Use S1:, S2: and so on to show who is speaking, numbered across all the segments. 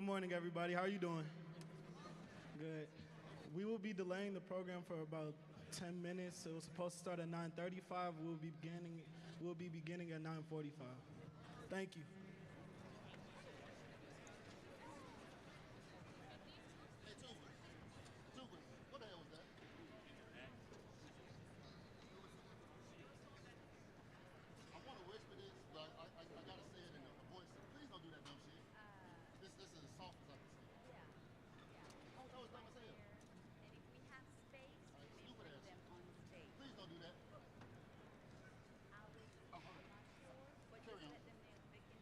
S1: Good morning, everybody. How are you doing? Good. We will be delaying the program for about 10 minutes. It was supposed to start at 9:35. We'll be beginning at 9:45. Thank you.
S2: Hey, Tubas, what the hell was that? I want to whisper this, but I gotta say it in a voice. Please don't do that dumb shit. This is as soft as I can say it.
S3: Yeah, yeah.
S2: Oh, that was dumb as hell.
S3: And if we have space,
S2: All right,
S3: we may
S2: stupid
S3: bring
S2: ass.
S3: them on stage.
S2: Please don't do that.
S3: I'll wait.
S2: Oh,
S3: I'm not sure, but
S2: Carry
S3: just
S2: on.
S3: let them know they can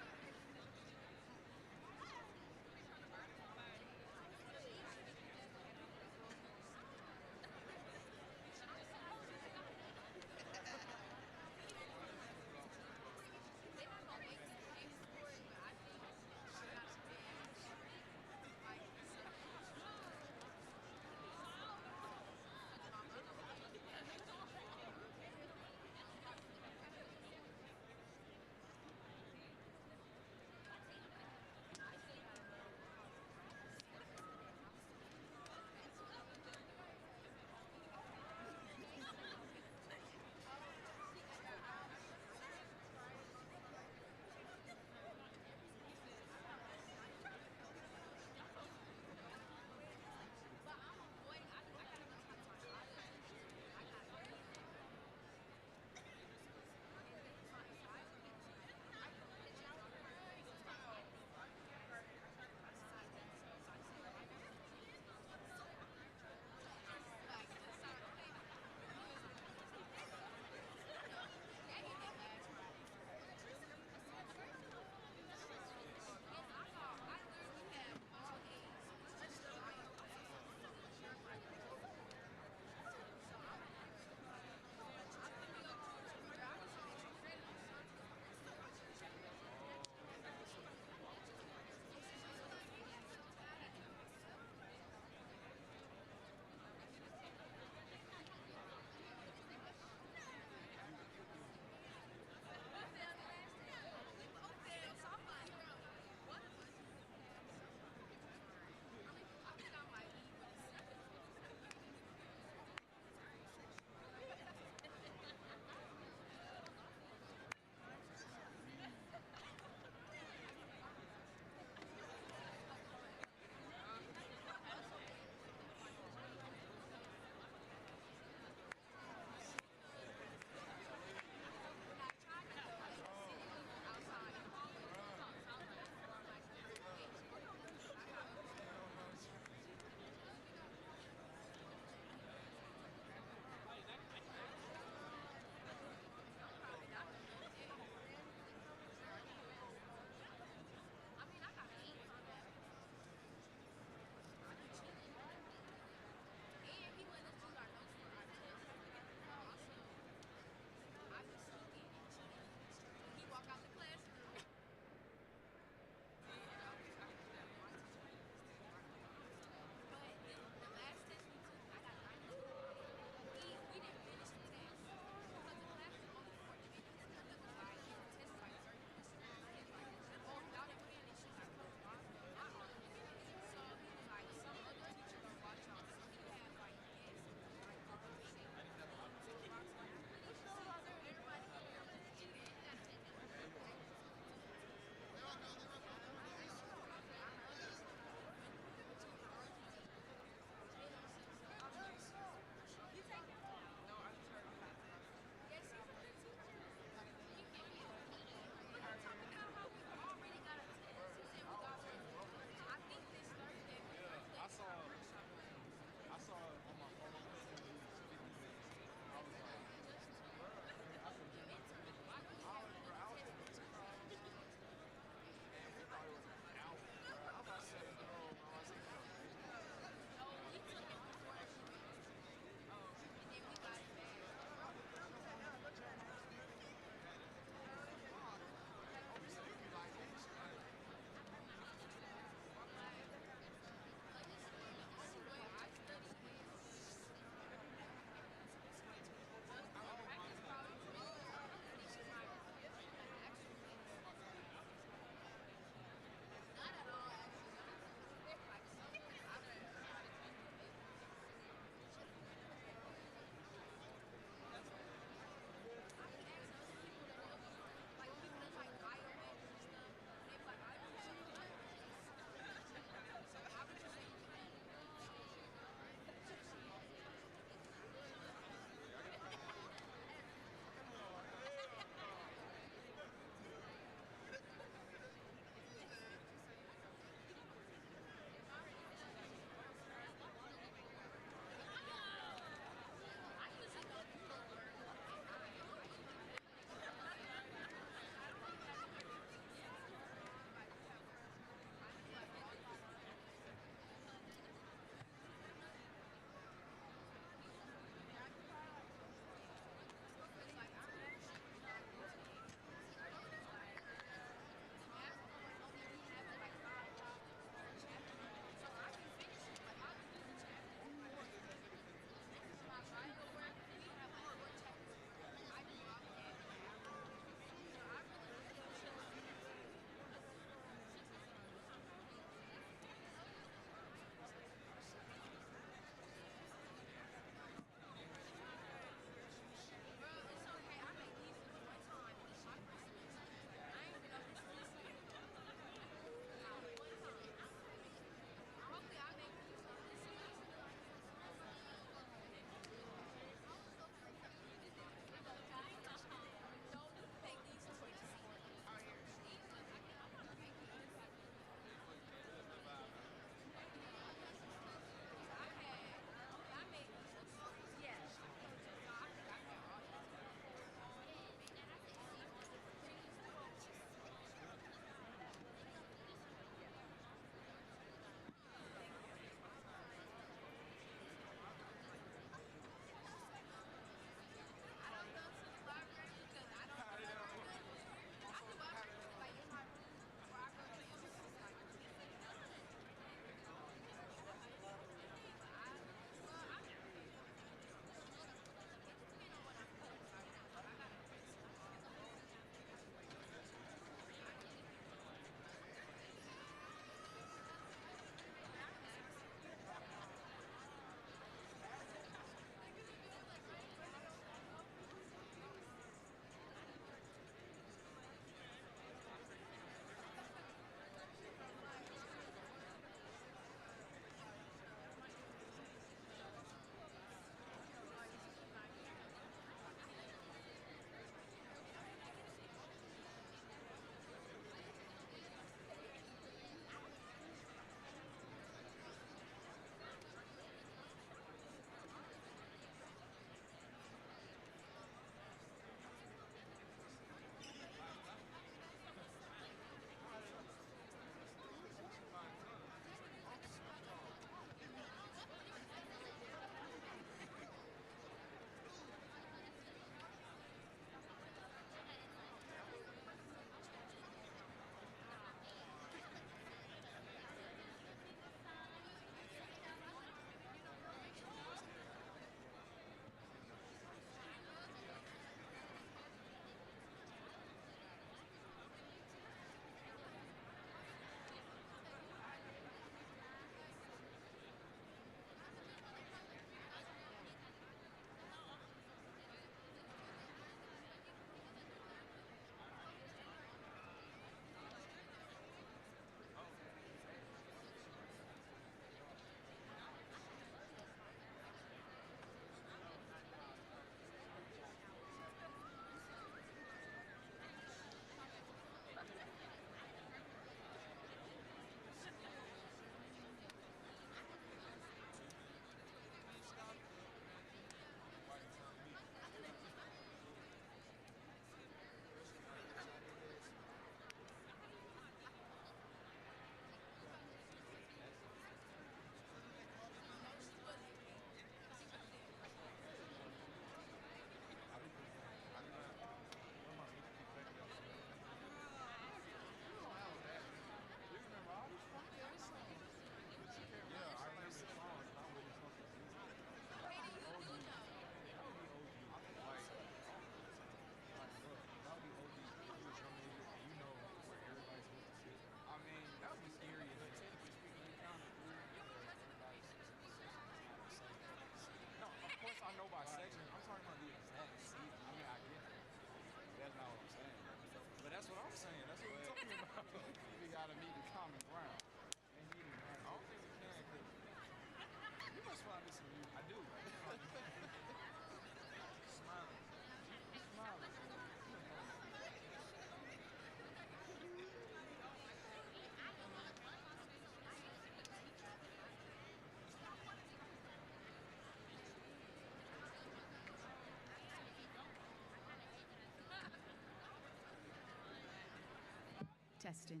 S4: Testing.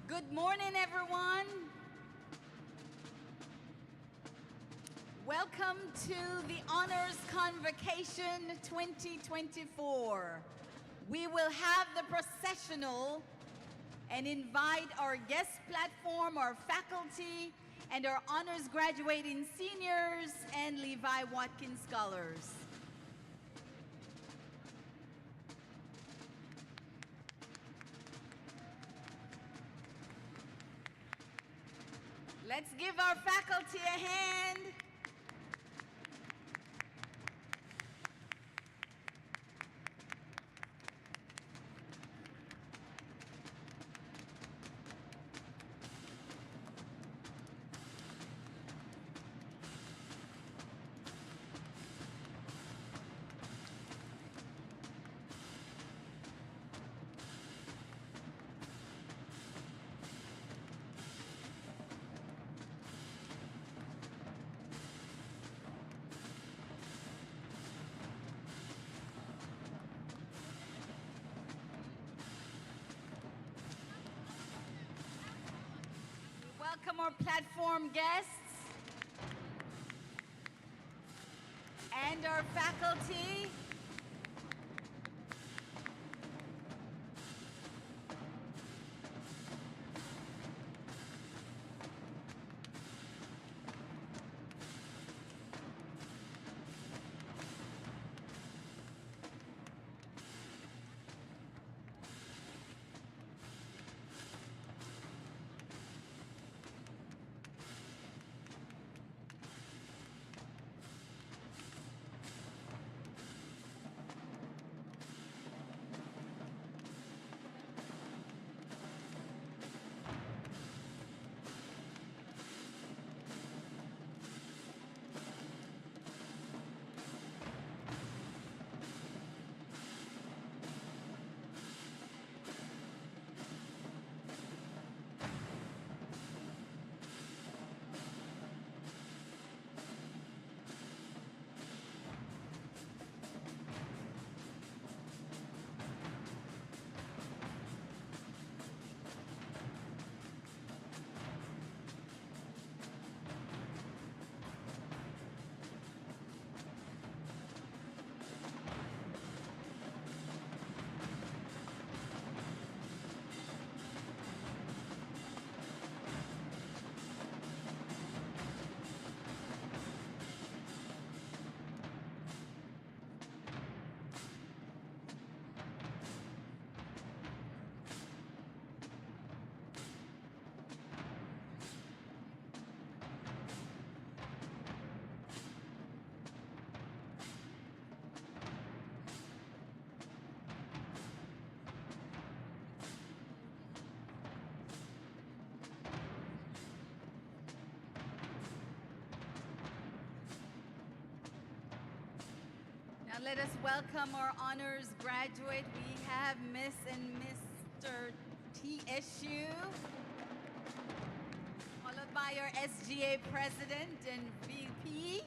S4: Good morning, everyone. Welcome to the Honors Convocation 2024. We will have the processional and invite our guest platform, our faculty, and our honors graduating seniors and Levi Watkins scholars. Let's give our faculty a hand. Welcome our platform guests and our faculty. Now let us welcome our honors graduate. We have Miss and Mr. TSU, followed by our SGA President and VP.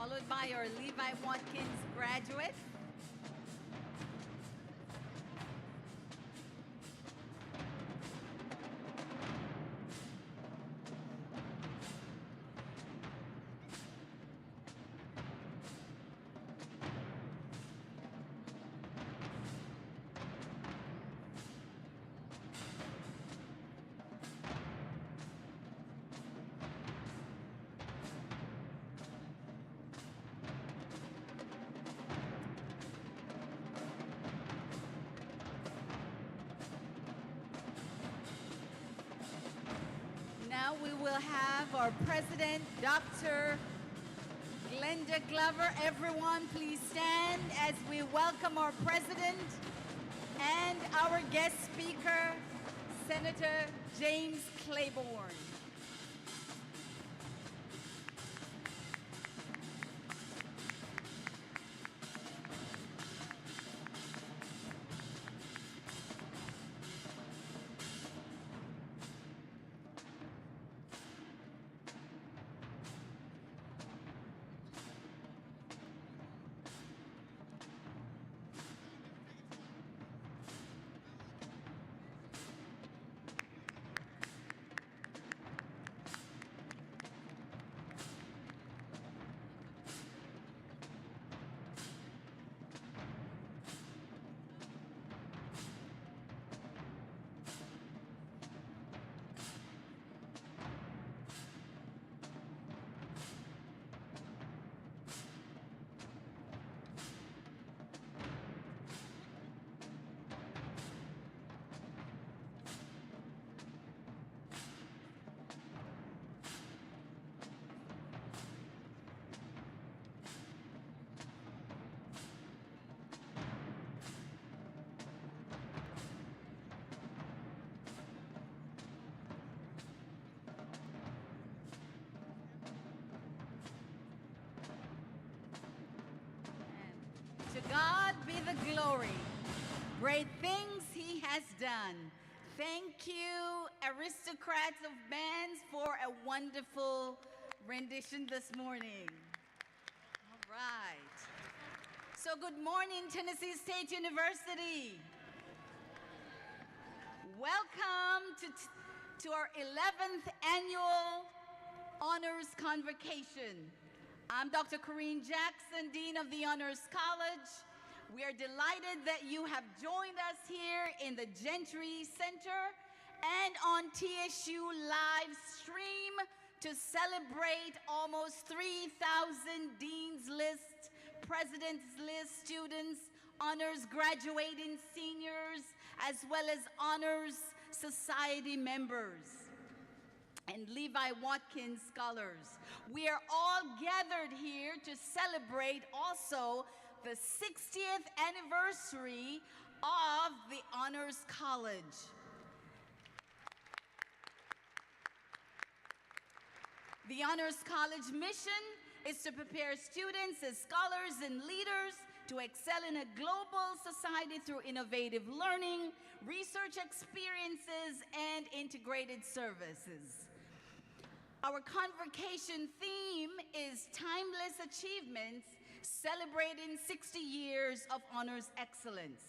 S4: followed by our Levi Watkins graduate. Now we will have our president, Dr. Glenda Glover. Everyone, please stand as we welcome our president and our guest speaker, Senator James Claiborne. To God be the glory. Great things he has done. Thank you, aristocrats of bands, for a wonderful rendition this morning. All right. So good morning, Tennessee State University. Welcome to our 11th annual Honors Convocation. I'm Dr. Corrine Jackson, Dean of the Honors College. We are delighted that you have joined us here in the Gentry Center and on TSU live stream to celebrate almost 3,000 Dean's List, President's List students, honors graduating seniors, as well as honors society members and Levi Watkins scholars. We are all gathered here to celebrate also the 60th anniversary of the Honors College. The Honors College mission is to prepare students as scholars and leaders to excel in a global society through innovative learning, research experiences, and integrated services. Our convocation theme is Timeless Achievements, celebrating 60 years of honors excellence.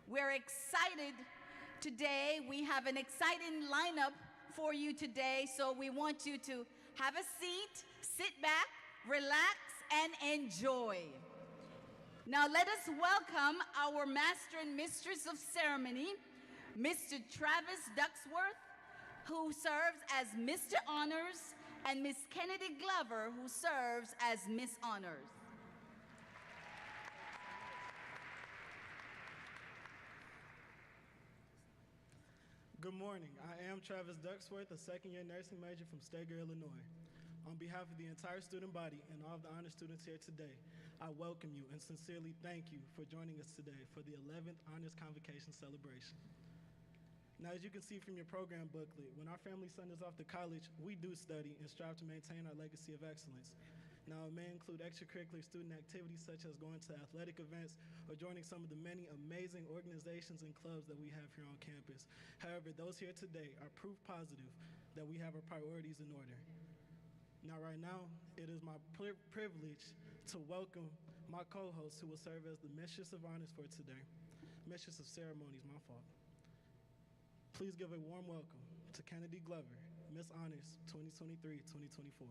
S4: We're excited today. We have an exciting lineup for you today, so we want you to have a seat, sit back, relax, and enjoy. Now let us welcome our Master and Mistress of Ceremony, Mr. Travis Ducksworth, who serves as Mr. Honors, and Miss Kennedy Glover, who serves as Miss Honors.
S1: Good morning. I am Travis Ducksworth, a second-year nursing major from Steger, Illinois. On behalf of the entire student body and all of the honor students here today, I welcome you and sincerely thank you for joining us today for the 11th Honors Convocation celebration. Now, as you can see from your program booklet, when our family send us off to college, we do study and strive to maintain our legacy of excellence. Now, it may include extracurricular student activities such as going to athletic events or joining some of the many amazing organizations and clubs that we have here on campus. However, those here today are proof positive that we have our priorities in order. Now, right now, it is my privilege to welcome my co-host who will serve as the Mistress of Honors for today. Mistress of Ceremonies, my fault. Please give a warm welcome to Kennedy Glover, Miss Honors 2023-2024.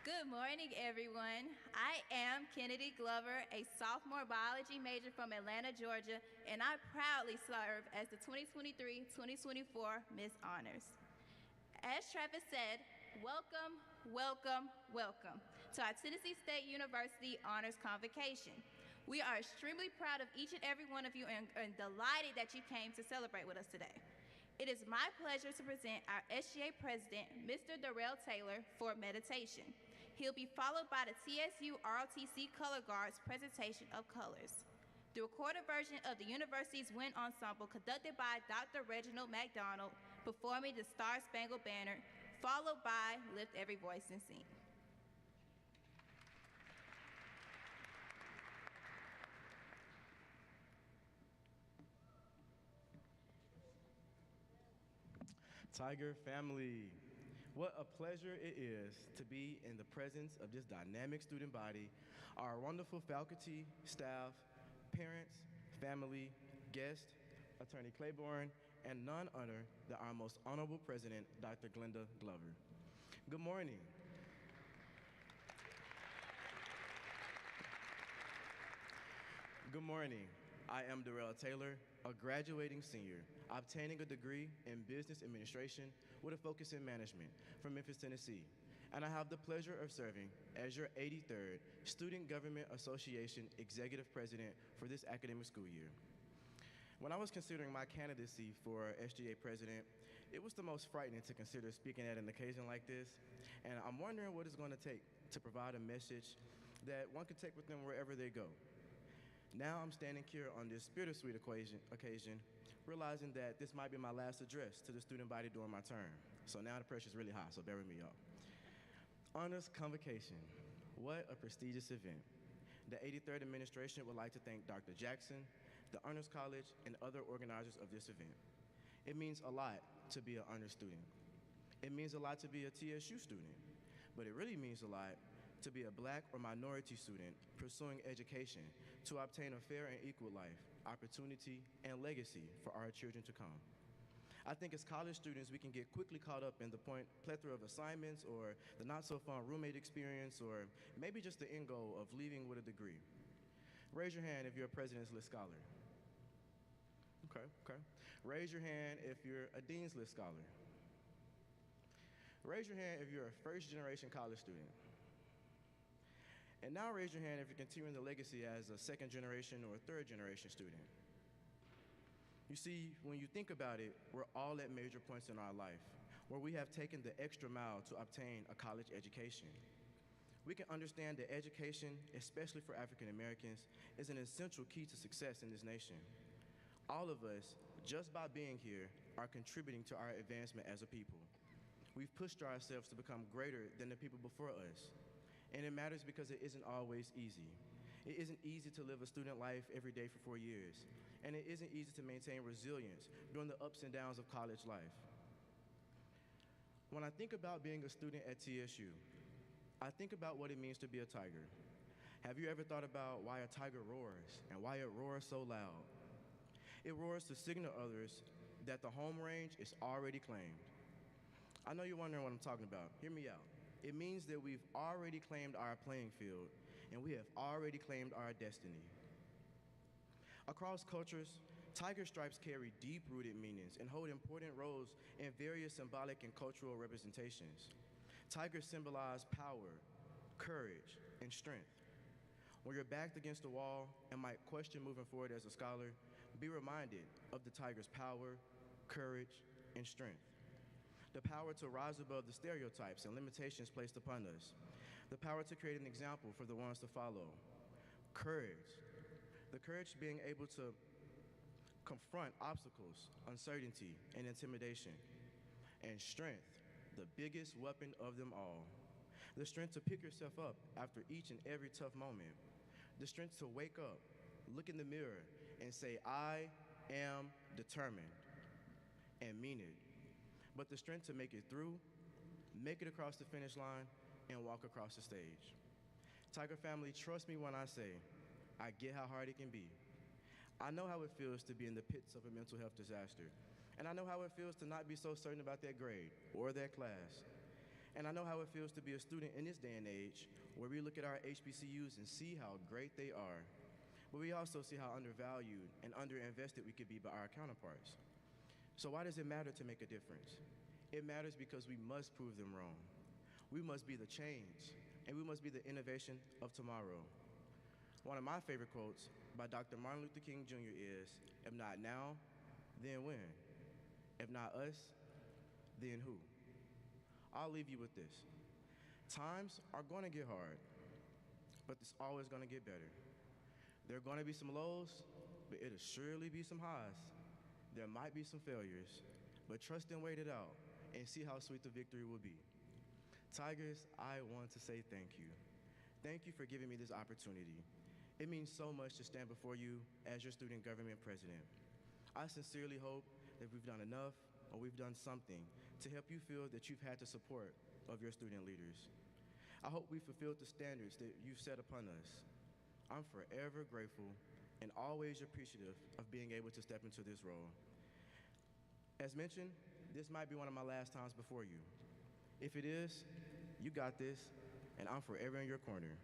S5: Good morning, everyone. I am Kennedy Glover, a sophomore biology major from Atlanta, Georgia, and I proudly serve as the 2023-2024 Miss Honors. As Travis said, welcome, welcome, welcome to our Tennessee State University Honors Convocation. We are extremely proud of each and every one of you and delighted that you came to celebrate with us today. It is my pleasure to present our SGA President, Mr. Darrell Taylor, for meditation. He'll be followed by the TSU ROTC Color Guard's presentation of colors. The recorded version of the university's wind ensemble conducted by Dr. Reginald McDonald performing the Star Spangled Banner, followed by Lift Every Voice and Sing.
S6: Tiger family, what a pleasure it is to be in the presence of this dynamic student body, our wonderful faculty, staff, parents, family, guests, Attorney Claiborne, and none other than our most honorable president, Dr. Glenda Glover. Good morning. Good morning. I am Darrell Taylor, a graduating senior, obtaining a degree in business administration with a focus in management from Memphis, Tennessee. And I have the pleasure of serving as your 83rd Student Government Association Executive President for this academic school year. When I was considering my candidacy for SGA President, it was the most frightening to consider speaking at an occasion like this, and I'm wondering what it's going to take to provide a message that one can take with them wherever they go. Now I'm standing here on this bittersweet occasion, realizing that this might be my last address to the student body during my term. So now the pressure's really high, so bear with me, y'all. Honors Convocation. What a prestigious event. The 83rd administration would like to thank Dr. Jackson, the Honors College, and other organizers of this event. It means a lot to be an honors student. It means a lot to be a TSU student, but it really means a lot to be a Black or minority student pursuing education to obtain a fair and equal life, opportunity, and legacy for our children to come. I think as college students, we can get quickly caught up in the plethora of assignments or the not-so-fun roommate experience or maybe just the end goal of leaving with a degree. Raise your hand if you're a President's List scholar. Okay. Raise your hand if you're a Dean's List scholar. Raise your hand if you're a first-generation college student. And now raise your hand if you're continuing the legacy as a second-generation or third-generation student. You see, when you think about it, we're all at major points in our life where we have taken the extra mile to obtain a college education. We can understand that education, especially for African Americans, is an essential key to success in this nation. All of us, just by being here, are contributing to our advancement as a people. We've pushed ourselves to become greater than the people before us. And it matters because it isn't always easy. It isn't easy to live a student life every day for 4 years. And it isn't easy to maintain resilience during the ups and downs of college life. When I think about being a student at TSU, I think about what it means to be a tiger. Have you ever thought about why a tiger roars and why it roars so loud? It roars to signal others that the home range is already claimed. I know you're wondering what I'm talking about. Hear me out. It means that we've already claimed our playing field, and we have already claimed our destiny. Across cultures, tiger stripes carry deep-rooted meanings and hold important roles in various symbolic and cultural representations. Tigers symbolize power, courage, and strength. When you're backed against a wall and might question moving forward as a scholar, be reminded of the tiger's power, courage, and strength. The power to rise above the stereotypes and limitations placed upon us. The power to create an example for the ones to follow. Courage. The courage being able to confront obstacles, uncertainty, and intimidation. And strength, the biggest weapon of them all. The strength to pick yourself up after each and every tough moment. The strength to wake up, look in the mirror, and say, I am determined, and mean it. but the strength to make it through, make it across the finish line, and walk across the stage. Tiger family, trust me when I say, I get how hard it can be. I know how it feels to be in the pits of a mental health disaster, and I know how it feels to not be so certain about that grade or that class. And I know how it feels to be a student in this day and age where we look at our HBCUs and see how great they are, but we also see how undervalued and underinvested we could be by our counterparts. So why does it matter to make a difference? It matters because we must prove them wrong. We must be the change, and we must be the innovation of tomorrow. One of my favorite quotes by Dr. Martin Luther King Jr. is, if not now, then when? If not us, then who? I'll leave you with this. Times are going to get hard, but it's always going to get better. There are going to be some lows, but it'll surely be some highs. There might be some failures, but trust and wait it out and see how sweet the victory will be. Tigers, I want to say thank you. Thank you for giving me this opportunity. It means so much to stand before you as your student government president. I sincerely hope that we've done enough or we've done something to help you feel that you've had the support of your student leaders. I hope we fulfilled the standards that you've set upon us. I'm forever grateful and always appreciative of being able to step into this role. As mentioned, this might be one of my last times before you. If it is, you got this, and I'm forever in your corner.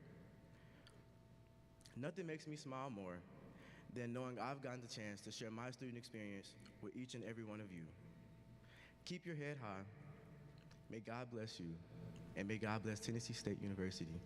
S6: Nothing makes me smile more than knowing I've gotten the chance to share my student experience with each and every one of you. Keep your head high. May God bless you, and may God bless Tennessee State University.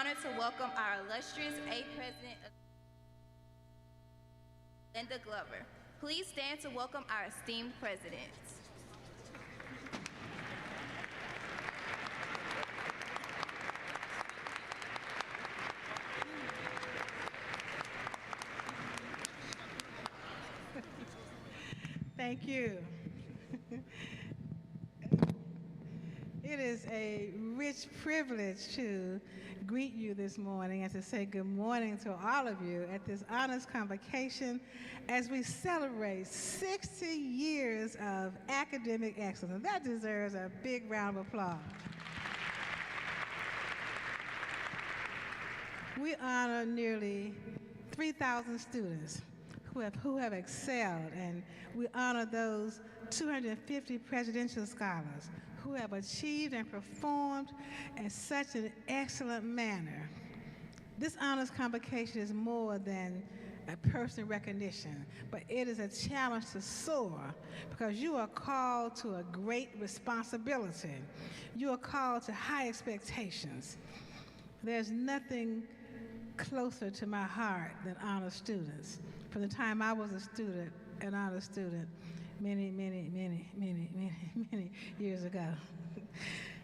S5: honored to welcome our illustrious A President, Linda Glover. Please stand to welcome our esteemed presidents.
S7: Thank you. It is a rich privilege to greet you this morning and to say good morning to all of you at this honors convocation as we celebrate 60 years of academic excellence. That deserves a big round of applause. We honor nearly 3,000 students who have excelled, and we honor those 250 presidential scholars who have achieved and performed in such an excellent manner. This honors convocation is more than a personal recognition, but it is a challenge to soar because you are called to a great responsibility. You are called to high expectations. There's nothing closer to my heart than honor students. From the time I was a student, an honor student, many years ago.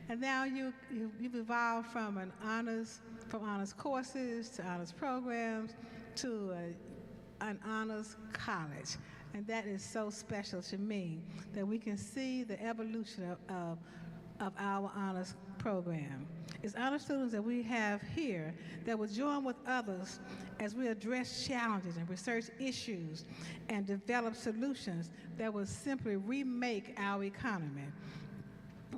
S7: And now you've evolved from honors courses to honors programs to an honors college. And that is so special to me that we can see the evolution of our honors program. It's honor students that we have here that will join with others as we address challenges and research issues and develop solutions that will simply remake our economy.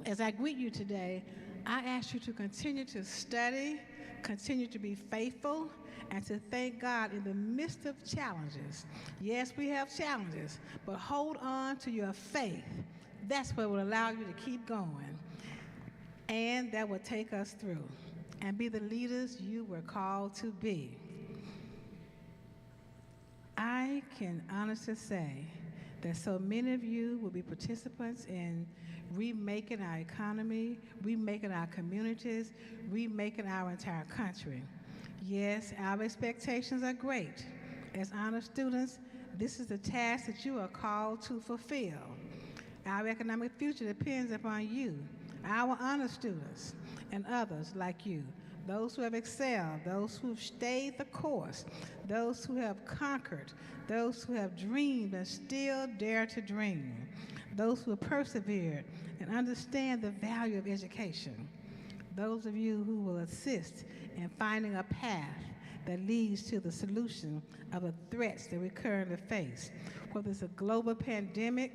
S7: As I greet you today, I ask you to continue to study, continue to be faithful, and to thank God in the midst of challenges. Yes, we have challenges, but hold on to your faith. That's what will allow you to keep going. And that will take us through and be the leaders you were called to be. I can honestly say that so many of you will be participants in remaking our economy, remaking our communities, remaking our entire country. Yes, our expectations are great. As honor students, this is the task that you are called to fulfill. Our economic future depends upon you, our honor students, and others like you, those who have excelled, those who have stayed the course, those who have conquered, those who have dreamed and still dare to dream, those who have persevered and understand the value of education, those of you who will assist in finding a path that leads to the solution of the threats that we currently face, whether it's a global pandemic,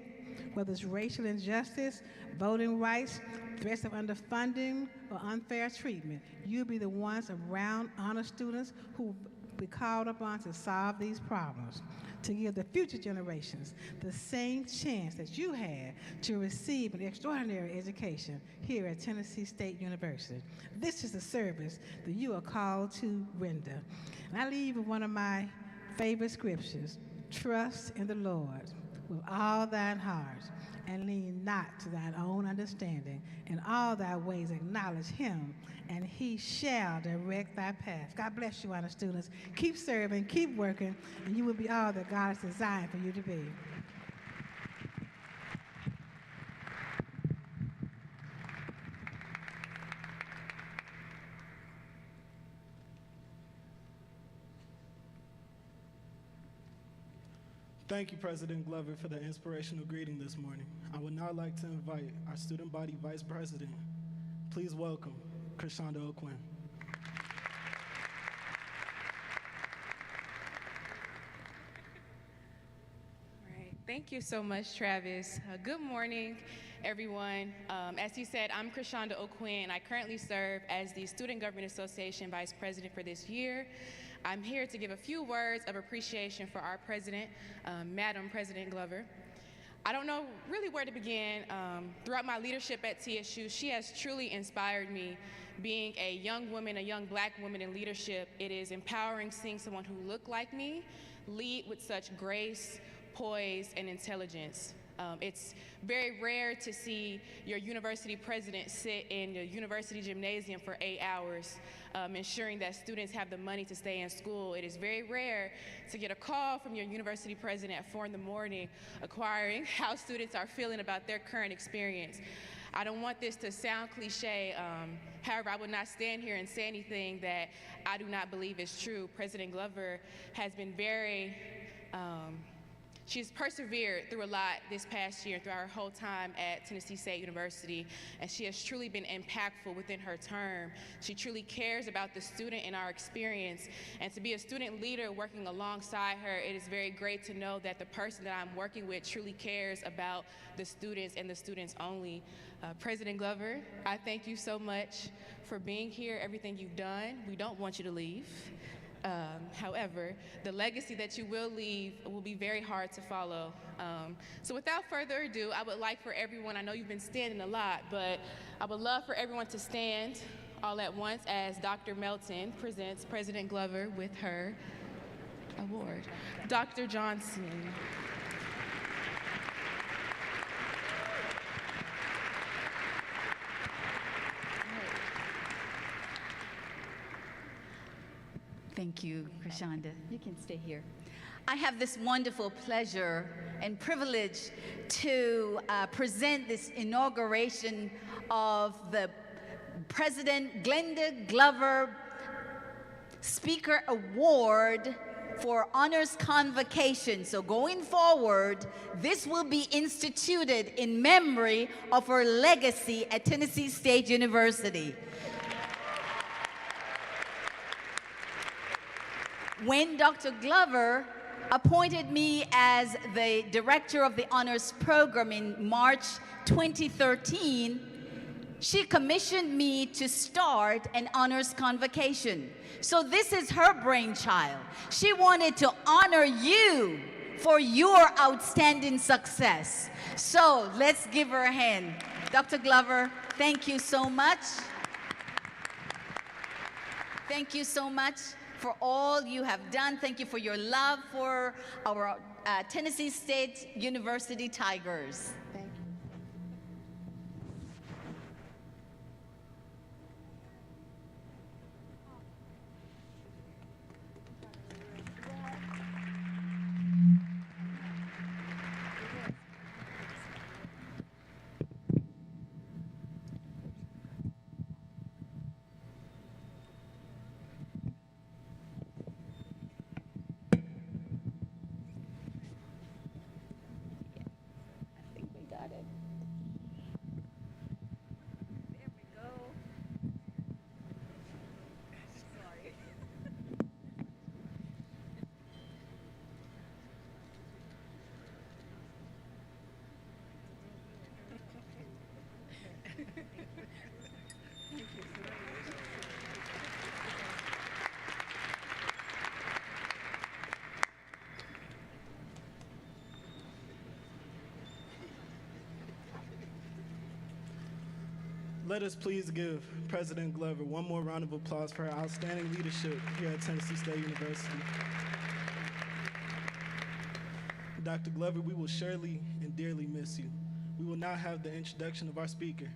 S7: whether it's racial injustice, voting rights, threats of underfunding or unfair treatment. You'll be the ones around honor students who will be called upon to solve these problems, to give the future generations the same chance that you had to receive an extraordinary education here at Tennessee State University. This is the service that you are called to render. And I leave with one of my favorite scriptures: trust in the Lord with all thine heart, and lean not to thine own understanding. In all thy ways acknowledge him, and he shall direct thy path. God bless you, honor students. Keep serving, keep working, and you will be all that God has designed for you to be.
S1: Thank you, President Glover, for the inspirational greeting this morning. I would now like to invite our student body vice president. Please welcome Krishanda O'Quinn.
S8: All right. Thank you so much, Travis. Good morning, everyone. As he said, I'm Krishanda O'Quinn. I currently serve as the Student Government Association Vice President for this year. I'm here to give a few words of appreciation for our president, Madam President Glover. I don't know really where to begin. Throughout my leadership at TSU, she has truly inspired me. Being a young woman, a young black woman in leadership, it is empowering seeing someone who looked like me lead with such grace, poise, and intelligence. It's very rare to see your university president sit in the university gymnasium for 8 hours, ensuring that students have the money to stay in school. It is very rare to get a call from your university president at 4 in the morning inquiring how students are feeling about their current experience. I don't want this to sound cliche. However, I would not stand here and say anything that I do not believe is true. President Glover has been she's persevered through a lot this past year, throughout her whole time at Tennessee State University, and she has truly been impactful within her term. She truly cares about the student and our experience, and to be a student leader working alongside her, it is very great to know that the person that I'm working with truly cares about the students and the students only. President Glover, I thank you so much for being here, everything you've done. We don't want you to leave. However, the legacy that you will leave will be very hard to follow. So without further ado, I would like for everyone, I know you've been standing a lot, but I would love for everyone to stand all at once as Dr. Melton presents President Glover with her award. Dr. Johnson.
S4: Thank you, Krishanda. You can stay here. I have this wonderful pleasure and privilege to present this inauguration of the President Glenda Glover Speaker Award for Honors Convocation. So going forward, this will be instituted in memory of her legacy at Tennessee State University. When Dr. Glover appointed me as the director of the honors program in March 2013, she commissioned me to start an honors convocation. So this is her brainchild. She wanted to honor you for your outstanding success. So let's give her a hand. Dr. Glover, thank you so much. Thank you so much for all you have done. Thank you for your love for our Tennessee State University Tigers. Thank you.
S1: Let us please give President Glover one more round of applause for her outstanding leadership here at Tennessee State University. Dr. Glover, we will surely and dearly miss you. We will now have the introduction of our speaker.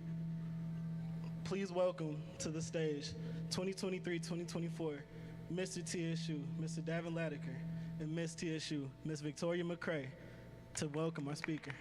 S1: Please welcome to the stage 2023-2024 Mr. TSU, Mr. Davin Latiker, and Miss TSU, Miss Victoria McCrae, to welcome our speaker.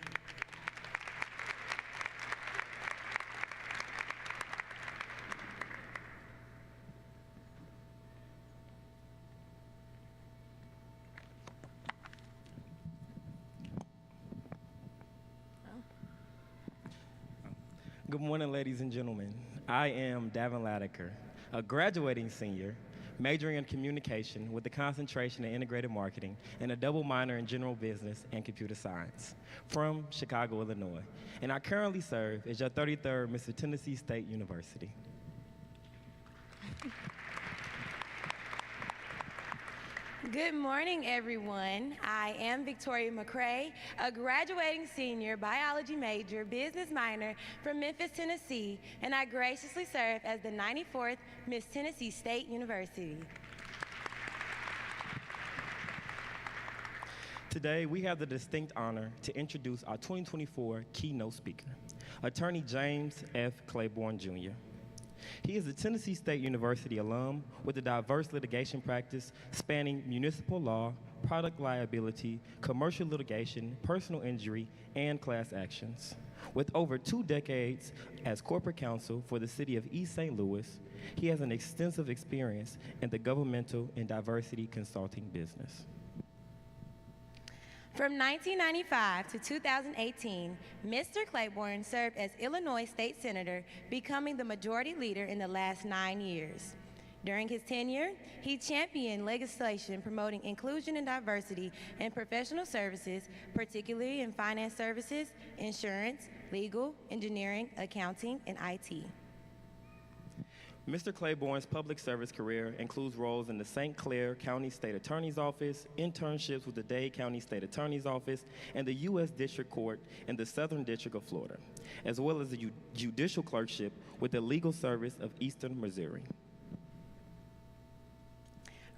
S9: Good morning, ladies and gentlemen. I am Davin Latiker, a graduating senior, majoring in communication with a concentration in integrated marketing and a double minor in general business and computer science from Chicago, Illinois. And I currently serve as your 33rd Mr. Tennessee State University.
S10: Good morning, everyone. I am Victoria McCrae, a graduating senior, biology major, business minor from Memphis, Tennessee, and I graciously serve as the 94th Miss Tennessee State University.
S9: Today, we have the distinct honor to introduce our 2024 keynote speaker, Attorney James F. Claiborne, Jr. He is a Tennessee State University alum with a diverse litigation practice spanning municipal law, product liability, commercial litigation, personal injury, and class actions. With over 2 decades as corporate counsel for the city of East St. Louis, he has an extensive experience in the governmental and diversity consulting business.
S10: From 1995 to 2018, Mr. Claiborne served as Illinois State Senator, becoming the majority leader in the last 9 years. During his tenure, he championed legislation promoting inclusion and diversity in professional services, particularly in finance services, insurance, legal, engineering, accounting, and IT.
S9: Mr. Claiborne's public service career includes roles in the St. Clair County State Attorney's Office, internships with the Dade County State Attorney's Office, and the U.S. District Court in the Southern District of Florida, as well as the judicial clerkship with the Legal Service of Eastern Missouri.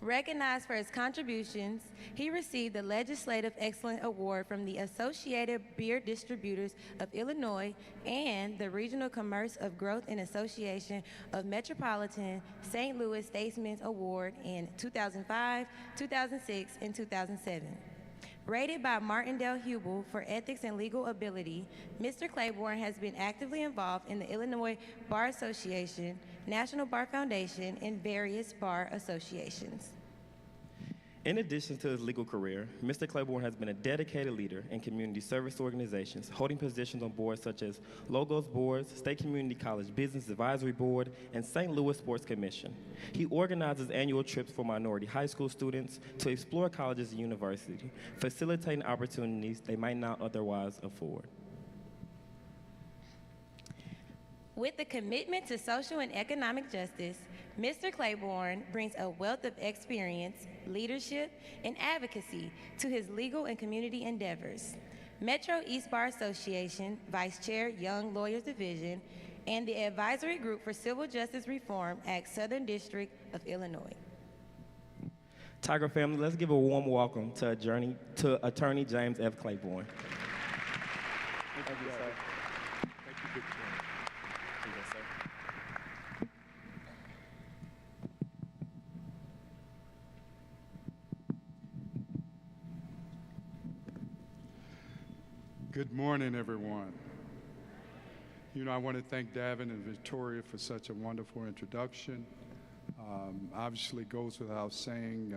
S10: Recognized for his contributions, he received the Legislative Excellence Award from the Associated Beer Distributors of Illinois and the Regional Commerce of Growth and Association of Metropolitan St. Louis Statesmen Award in 2005, 2006, and 2007. Rated by Martindale Hubel for ethics and legal ability, Mr. Claiborne has been actively involved in the Illinois Bar Association, National Bar Foundation, and various bar associations.
S9: In addition to his legal career, Mr. Claiborne has been a dedicated leader in community service organizations, holding positions on boards such as Logos Boards, State Community College Business Advisory Board, and St. Louis Sports Commission. He organizes annual trips for minority high school students to explore colleges and universities, facilitating opportunities they might not otherwise afford.
S10: With a commitment to social and economic justice, Mr. Claiborne brings a wealth of experience, leadership, and advocacy to his legal and community endeavors. Metro East Bar Association, Vice Chair, Young Lawyers Division, and the Advisory Group for Civil Justice Reform at Southern District of Illinois.
S9: Tiger family, let's give a warm welcome to Attorney James F. Claiborne.
S11: Thank you, sir. Thank you, Victoria. Good morning, everyone. You know, I want to thank Davin and Victoria for such a wonderful introduction. Obviously goes without saying,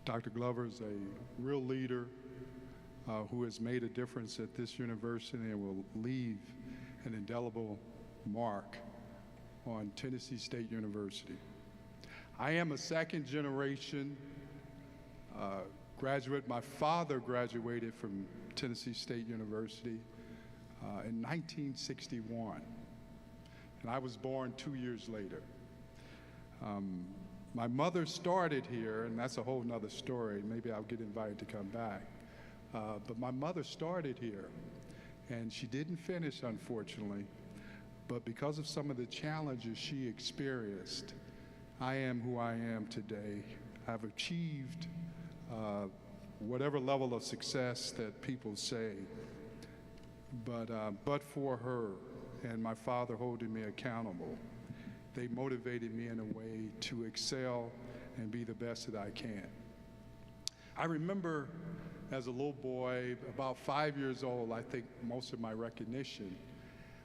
S11: Dr. Glover is a real leader who has made a difference at this university and will leave an indelible mark on Tennessee State University. I am a second generation graduate. My father graduated from Tennessee State University in 1961, and I was born 2 years later. My mother started here, and that's a whole nother story. Maybe I'll get invited to come back. But my mother started here, and she didn't finish, unfortunately. But because of some of the challenges she experienced, I am who I am today. I've achieved whatever level of success that people say, but for her and my father holding me accountable, they motivated me in a way to excel and be the best that I can. I remember as a little boy, about 5 years old, I think most of my recognition,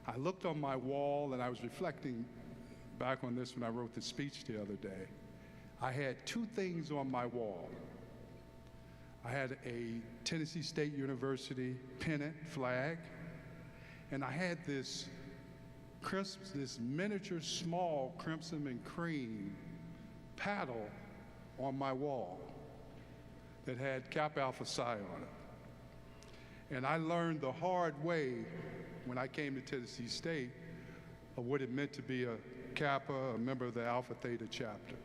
S11: I looked on my wall and I was reflecting back on this when I wrote the speech the other day. I had 2 things on my wall. I had a Tennessee State University pennant flag, and I had this miniature small crimson and cream paddle on my wall that had Kappa Alpha Psi on it. And I learned the hard way when I came to Tennessee State of what it meant to be a Kappa, a member of the Alpha Theta chapter.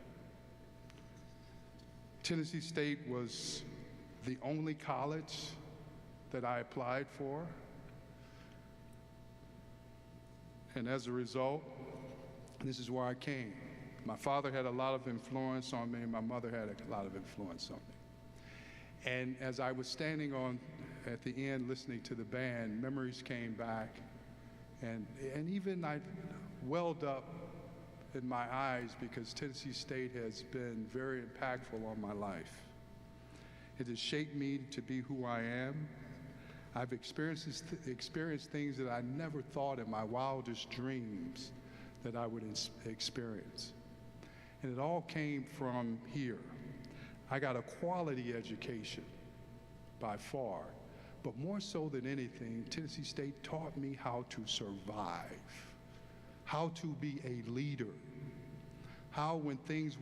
S11: Tennessee State was the only college that I applied for. And as a result, this is where I came. My father had a lot of influence on me, and my mother had a lot of influence on me. And as I was standing at the end listening to the band, memories came back, and even I welled up in my eyes because Tennessee State has been very impactful on my life. It has shaped me to be who I am. I've experienced things that I never thought in my wildest dreams that I would experience. And it all came from here. I got a quality education by far, but more so than anything, Tennessee State taught me how to survive, how to be a leader, how when things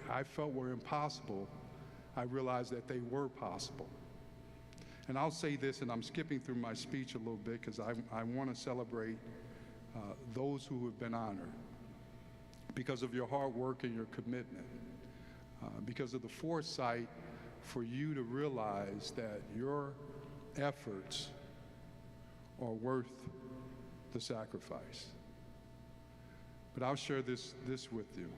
S11: I felt were impossible, I realized that they were possible. And I'll say this, and I'm skipping through my speech a little bit because I want to celebrate those who have been honored because of your hard work and your commitment, because of the foresight for you to realize that your efforts are worth the sacrifice. But I'll share this with you.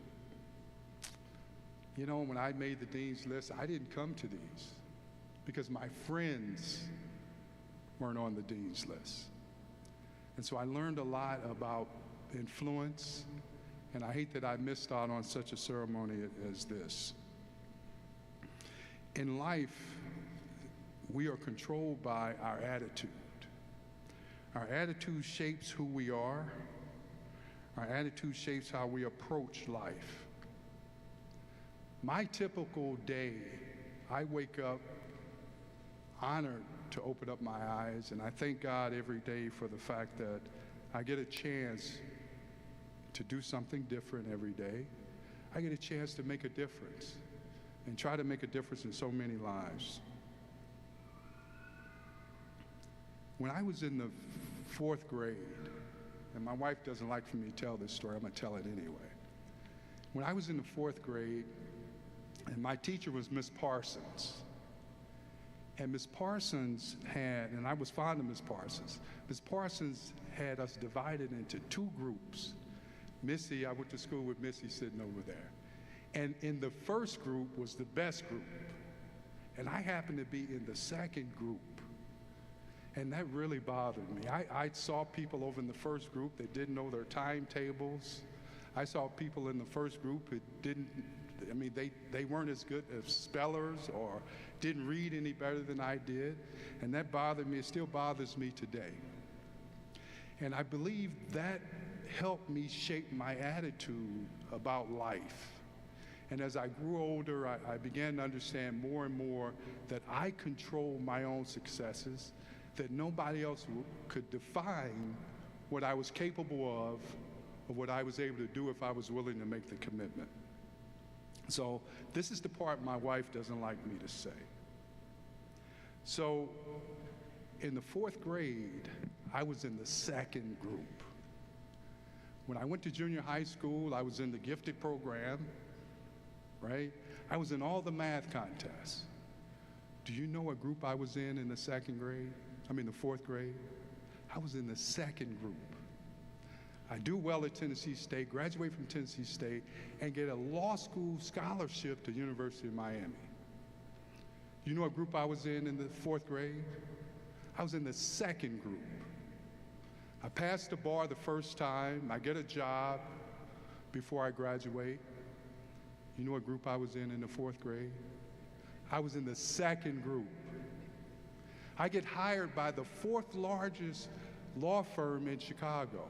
S11: You know, when I made the Dean's List, I didn't come to these because my friends weren't on the Dean's List. And so I learned a lot about influence, and I hate that I missed out on such a ceremony as this. In life, we are controlled by our attitude. Our attitude shapes who we are. Our attitude shapes how we approach life. My typical day, I wake up honored to open up my eyes, and I thank God every day for the fact that I get a chance to do something different every day. I get a chance to make a difference and try to make a difference in so many lives. When I was in the 4th grade, and my wife doesn't like for me to tell this story, I'm going to tell it anyway. When I was in the 4th grade, and my teacher was Miss Parsons. And Miss Parsons had, and I was fond of Miss Parsons, Miss Parsons had us divided into 2 groups. Missy, I went to school with Missy sitting over there. And in the first group was the best group. And I happened to be in the second group. And that really bothered me. I saw people over in the first group that didn't know their timetables. I saw people in the first group who they weren't as good as spellers or didn't read any better than I did. And that bothered me. It still bothers me today. And I believe that helped me shape my attitude about life. And as I grew older, I began to understand more and more that I control my own successes, that nobody else could define what I was capable of or what I was able to do if I was willing to make the commitment. So this is the part my wife doesn't like me to say. So in the 4th grade, I was in the second group. When I went to junior high school, I was in the gifted program, right? I was in all the math contests. Do you know what group I was in the 4th grade? I was in the second group. I do well at Tennessee State, graduate from Tennessee State, and get a law school scholarship to University of Miami. You know what group I was in the 4th grade? I was in the second group. I passed the bar the first time. I get a job before I graduate. You know what group I was in the 4th grade? I was in the second group. I get hired by the 4th largest law firm in Chicago.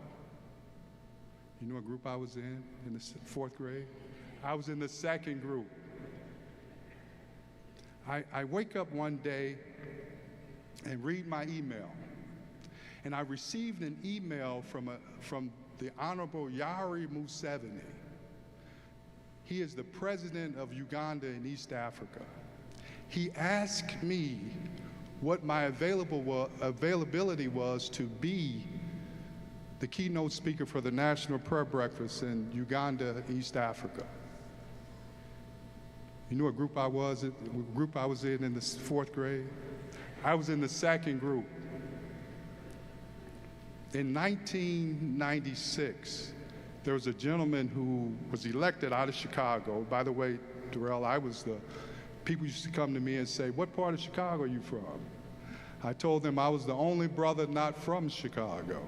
S11: You know what group I was in the 4th grade? I was in the second group. I wake up one day and read my email. And I received an email from the Honorable Yoweri Museveni. He is the president of Uganda in East Africa. He asked me what my availability was to be the keynote speaker for the National Prayer Breakfast in Uganda, East Africa. You know what group I was in the 4th grade? I was in the second group. In 1996, there was a gentleman who was elected out of Chicago. By the way, Darrell, I was the people used to come to me and say, "What part of Chicago are you from?" I told them I was the only brother not from Chicago.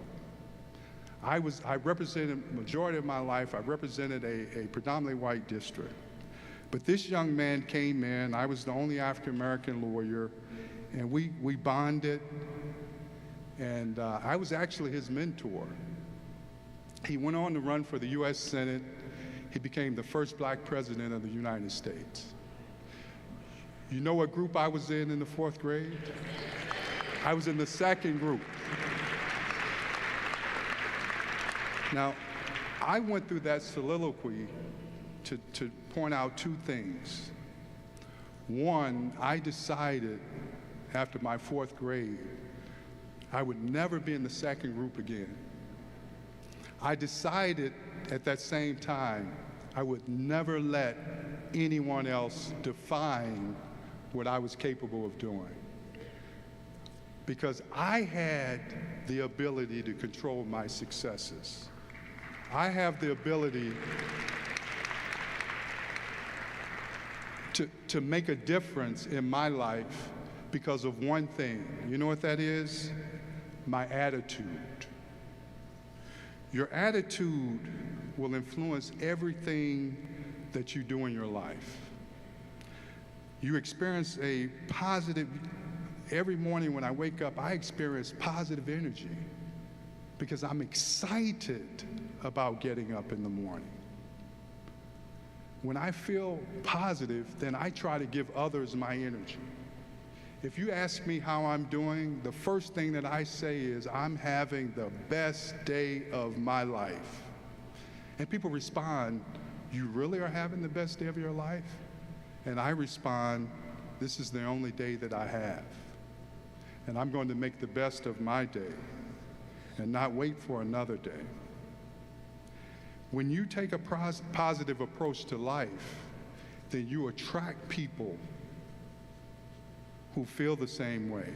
S11: I represented, majority of my life, I represented a predominantly white district. But this young man came in, I was the only African-American lawyer, and we bonded, and I was actually his mentor. He went on to run for the U.S. Senate. He became the first black president of the United States. You know what group I was in the 4th grade? I was in the 2nd group. Now, I went through that soliloquy to point out 2 things. One, I decided after my 4th grade, I would never be in the 2nd group again. I decided at that same time, I would never let anyone else define what I was capable of doing. Because I had the ability to control my successes. I have the ability to make a difference in my life because of one thing. You know what that is? My attitude. Your attitude will influence everything that you do in your life. You experience a positive, every morning when I wake up, I experience positive energy because I'm excited about getting up in the morning. When I feel positive, then I try to give others my energy. If you ask me how I'm doing, the first thing that I say is, I'm having the best day of my life. And people respond, you really are having the best day of your life? And I respond, this is the only day that I have. And I'm going to make the best of my day and not wait for another day. When you take a positive approach to life, then you attract people who feel the same way.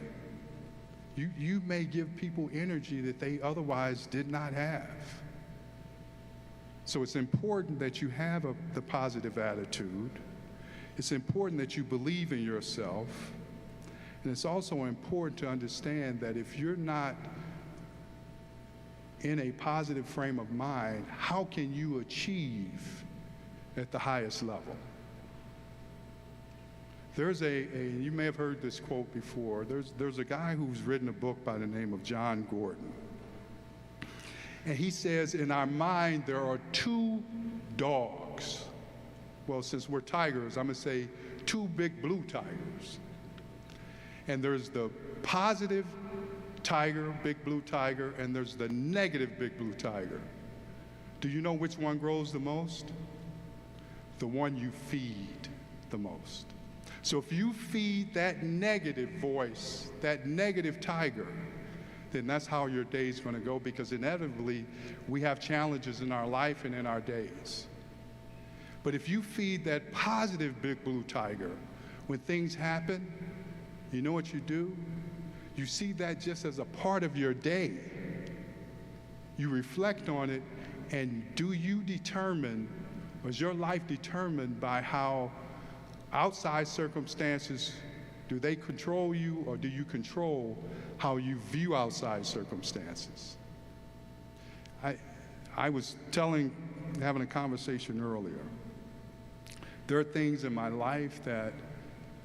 S11: You may give people energy that they otherwise did not have. So it's important that you have the positive attitude. It's important that you believe in yourself. And it's also important to understand that if you're not in a positive frame of mind, how can you achieve at the highest level? There's you may have heard this quote before, there's a guy who's written a book by the name of John Gordon. And he says, in our mind, there are 2 dogs. Well, since we're tigers, I'm gonna say 2 big blue tigers. And there's the positive tiger, big blue tiger, and there's the negative big blue tiger. Do you know which one grows the most? The one you feed the most. So if you feed that negative voice, that negative tiger, then that's how your day's going to go, because inevitably we have challenges in our life and in our days. But if you feed that positive big blue tiger, when things happen, you know what you do? You see that just as a part of your day. You reflect on it, and do you determine, or is your life determined by how outside circumstances, do they control you, or do you control how you view outside circumstances? I was having a conversation earlier. There are things in my life that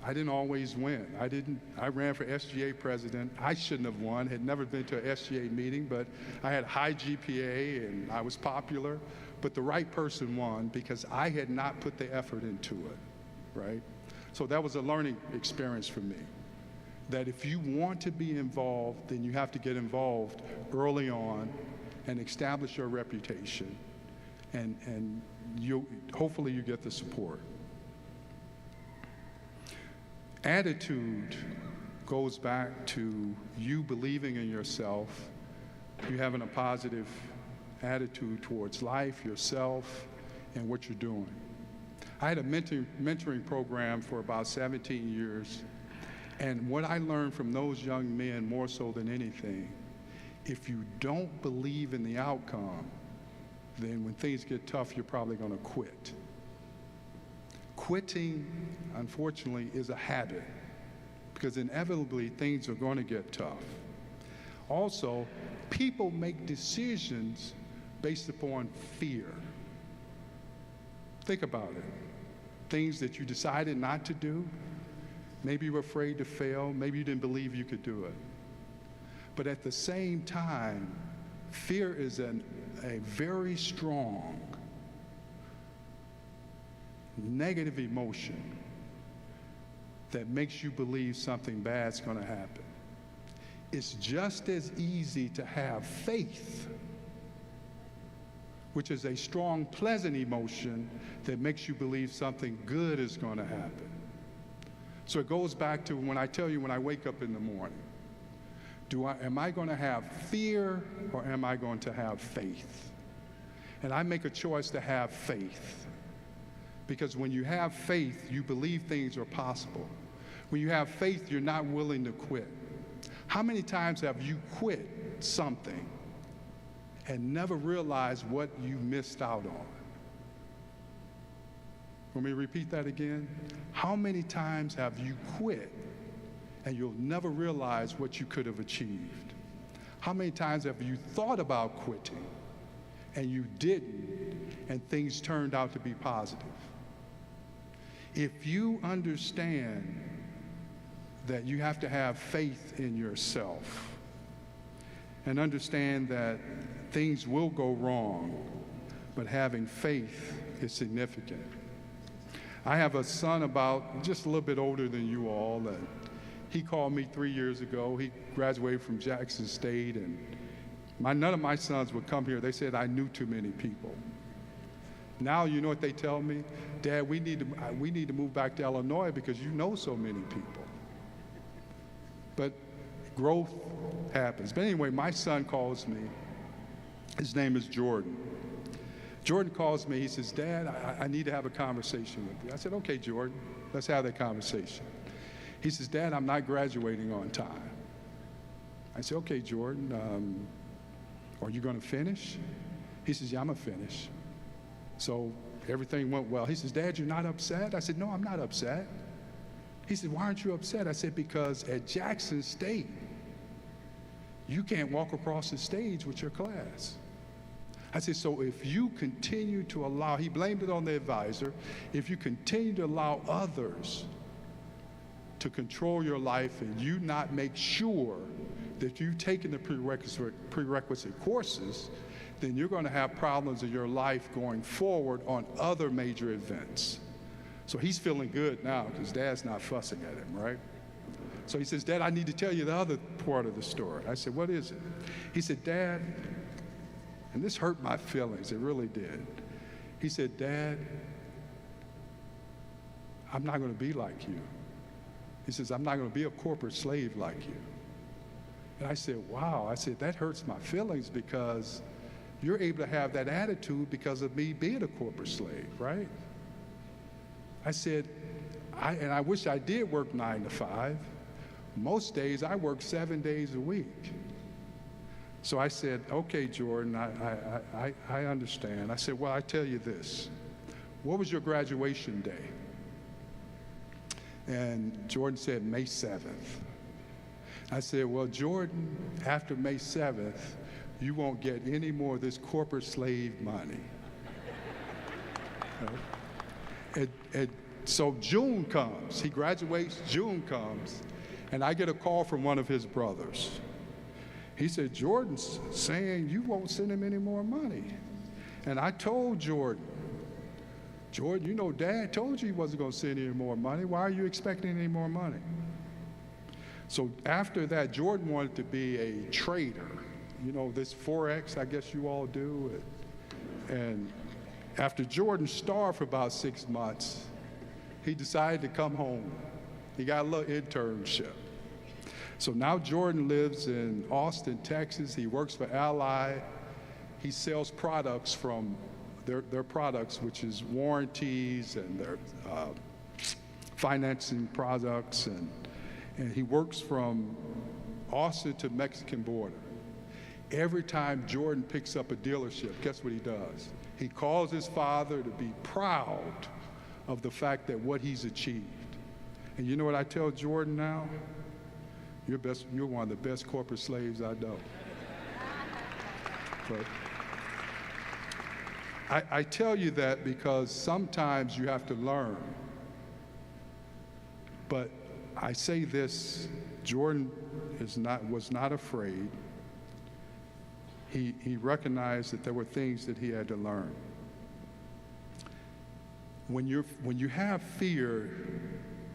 S11: I didn't always win. I ran for SGA president. I shouldn't have won, had never been to an SGA meeting, but I had high GPA and I was popular. But the right person won because I had not put the effort into it, right? So that was a learning experience for me. That if you want to be involved, then you have to get involved early on and establish your reputation. And hopefully you get the support. Attitude goes back to you believing in yourself, you having a positive attitude towards life, yourself, and what you're doing. I had a mentoring program for about 17 years, and what I learned from those young men more so than anything, if you don't believe in the outcome, then when things get tough, you're probably going to quit. Quitting, unfortunately, is a habit because inevitably things are going to get tough. Also, people make decisions based upon fear. Think about it. Things that you decided not to do, maybe you were afraid to fail, maybe you didn't believe you could do it. But at the same time, fear is a very strong negative emotion that makes you believe something bad's going to happen. It's just as easy to have faith, which is a strong, pleasant emotion that makes you believe something good is going to happen. So it goes back to when I tell you when I wake up in the morning, am I going to have fear or am I going to have faith? And I make a choice to have faith. Because when you have faith, you believe things are possible. When you have faith, you're not willing to quit. How many times have you quit something and never realized what you missed out on? Let me repeat that again. How many times have you quit and you'll never realize what you could have achieved? How many times have you thought about quitting and you didn't and things turned out to be positive? If you understand that you have to have faith in yourself and understand that things will go wrong, but having faith is significant. I have a son about just a little bit older than you all, and he called me 3 years ago. He graduated from Jackson State, and none of my sons would come here. They said I knew too many people. Now you know what they tell me? Dad, we need to move back to Illinois because you know so many people. But growth happens. But anyway, my son calls me. His name is Jordan. Jordan calls me. He says, Dad, I need to have a conversation with you. I said, okay, Jordan, let's have that conversation. He says, Dad, I'm not graduating on time. I said, okay, Jordan, are you going to finish? He says, yeah, I'm going to finish. So everything went well. He says, Dad, you're not upset? I said, no, I'm not upset. He said, why aren't you upset? I said, because at Jackson State, you can't walk across the stage with your class. I said, so if you continue to allow, he blamed it on the advisor, if you continue to allow others to control your life and you not make sure that you've taken the prerequisite courses, then you're going to have problems in your life going forward on other major events. So he's feeling good now because Dad's not fussing at him, right? So he says, Dad, I need to tell you the other part of the story. I said, what is it? He said, Dad, and this hurt my feelings, it really did. He said, Dad, I'm not going to be like you. He says, I'm not going to be a corporate slave like you. And I said, wow. I said, that hurts my feelings because you're able to have that attitude because of me being a corporate slave, right? I said, I wish I did work 9 to 5. Most days I work 7 days a week. So I said, okay, Jordan, I understand. I said, well, I tell you this. What was your graduation day? And Jordan said, May 7th. I said, well, Jordan, after May 7th, you won't get any more of this corporate slave money. And so June comes. He graduates, June comes, and I get a call from one of his brothers. He said, Jordan's saying you won't send him any more money. And I told Jordan, you know, Dad told you he wasn't going to send any more money. Why are you expecting any more money? So after that, Jordan wanted to be a trader. You know, this Forex, I guess you all do. And after Jordan starved for about 6 months, he decided to come home. He got a little internship. So now Jordan lives in Austin, Texas. He works for Ally. He sells products from their products, which is warranties and their financing products. And he works from Austin to Mexican border. Every time Jordan picks up a dealership, guess what he does? He calls his father to be proud of the fact that what he's achieved. And you know what I tell Jordan now? You're one of the best corporate slaves I know. But I tell you that because sometimes you have to learn. But I say this, Jordan was not afraid. He recognized that there were things that he had to learn. When you have fear,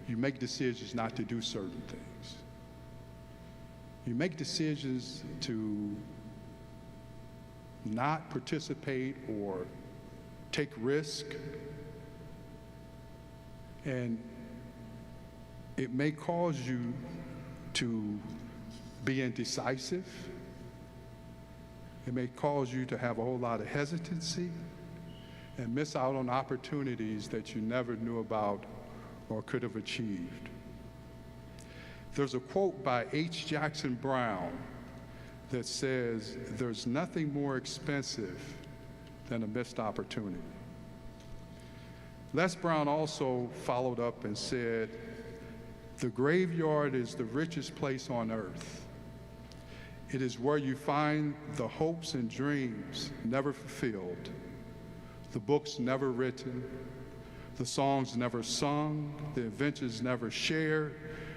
S11: you make decisions not to do certain things. You make decisions to not participate or take risk. And it may cause you to be indecisive. It may cause you to have a whole lot of hesitancy and miss out on opportunities that you never knew about or could have achieved. There's a quote by H. Jackson Brown that says, "There's nothing more expensive than a missed opportunity." Les Brown also followed up and said, "The graveyard is the richest place on earth. It is where you find the hopes and dreams never fulfilled, the books never written, the songs never sung, the adventures never shared,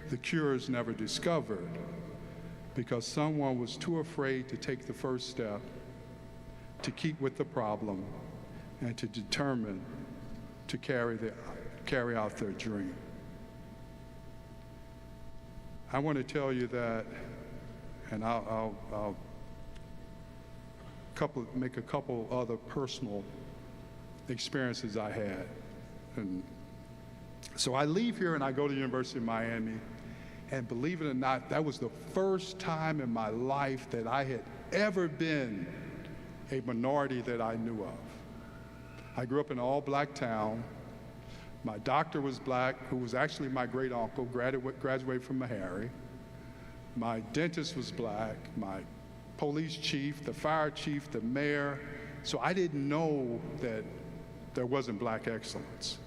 S11: the cures never discovered, because someone was too afraid to take the first step, to keep with the problem, and to determine to carry out their dream." I want to tell you that, and I'll make a couple other personal experiences I had. And so I leave here and I go to the University of Miami, and believe it or not, that was the first time in my life that I had ever been a minority that I knew of. I grew up in an all-black town. My doctor was black, who was actually my great uncle, graduated from Meharry. My dentist was black, my police chief, the fire chief, the mayor. So I didn't know that there wasn't black excellence.